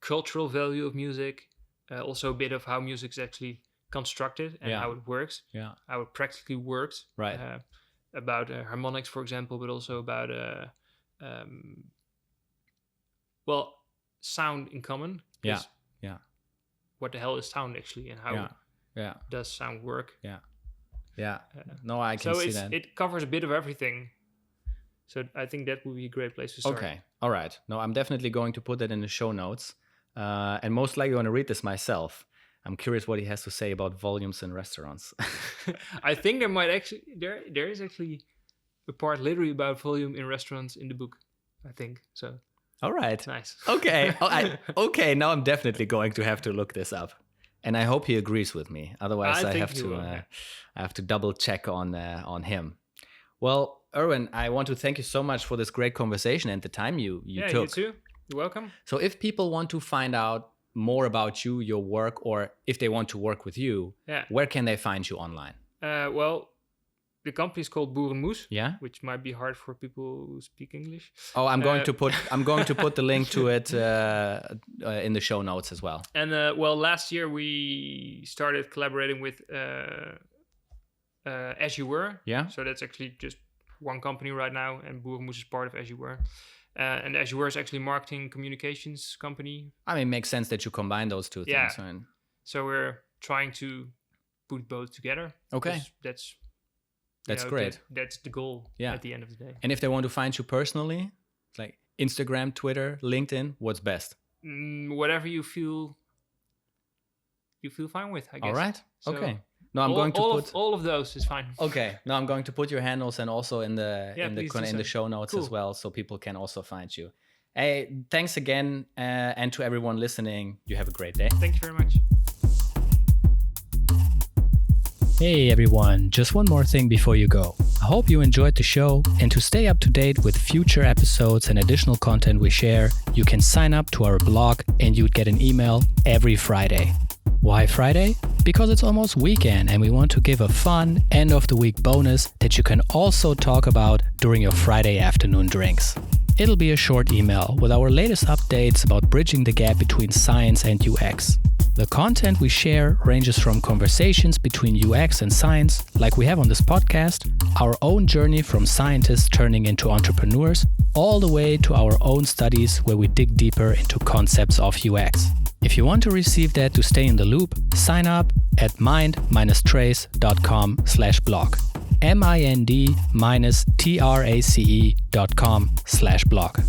cultural value of music. Also a bit of how music is actually constructed and how it works. Yeah. How it practically works. Right. About harmonics, for example, but also about... sound in common. Yeah. What the hell is sound actually, and how does sound work? Yeah. No, I can see that. So it covers a bit of everything. So I think that would be a great place to start. Okay. All right. No, I'm definitely going to put that in the show notes, and most likely going to read this myself. I'm curious what he has to say about volumes in restaurants. I think there is actually a part literally about volume in restaurants in the book, I think. So. All right. Nice. Okay. Okay. Now I'm definitely going to have to look this up, and I hope he agrees with me. Otherwise, I have to double check on him. Well, Erwin, I want to thank you so much for this great conversation and the time you took. You too. You're welcome. So, if people want to find out more about you, your work, or if they want to work with you, where can they find you online? The company is called Boerenmoes, which might be hard for people who speak English. Oh, I'm going to put the link to it in the show notes as well. And last year we started collaborating with As You Were. Yeah. So that's actually just one company right now, and Boerenmoes is part of As You Were. And As You Were is actually a marketing communications company. I mean, it makes sense that you combine those two things. Yeah. So we're trying to put both together. Okay. That's great. That's the goal at the end of the day. And if they want to find you personally, like Instagram, Twitter, LinkedIn, what's best? Whatever you feel fine with, I guess. All right. So okay. No, I'm going to put all of those is fine. Okay. No, I'm going to put your handles and also in the show notes as well, so people can also find you. Hey, thanks again, and to everyone listening, you have a great day. Thank you very much. Hey everyone, just one more thing before you go. I hope you enjoyed the show, and to stay up to date with future episodes and additional content we share, you can sign up to our blog and you'd get an email every Friday. Why Friday? Because it's almost weekend and we want to give a fun end of the week bonus that you can also talk about during your Friday afternoon drinks. It'll be a short email with our latest updates about bridging the gap between science and UX. The content we share ranges from conversations between UX and science, like we have on this podcast, our own journey from scientists turning into entrepreneurs, all the way to our own studies where we dig deeper into concepts of UX. If you want to receive that to stay in the loop, sign up at mind-trace.com/blog. mind-trace.com/blog.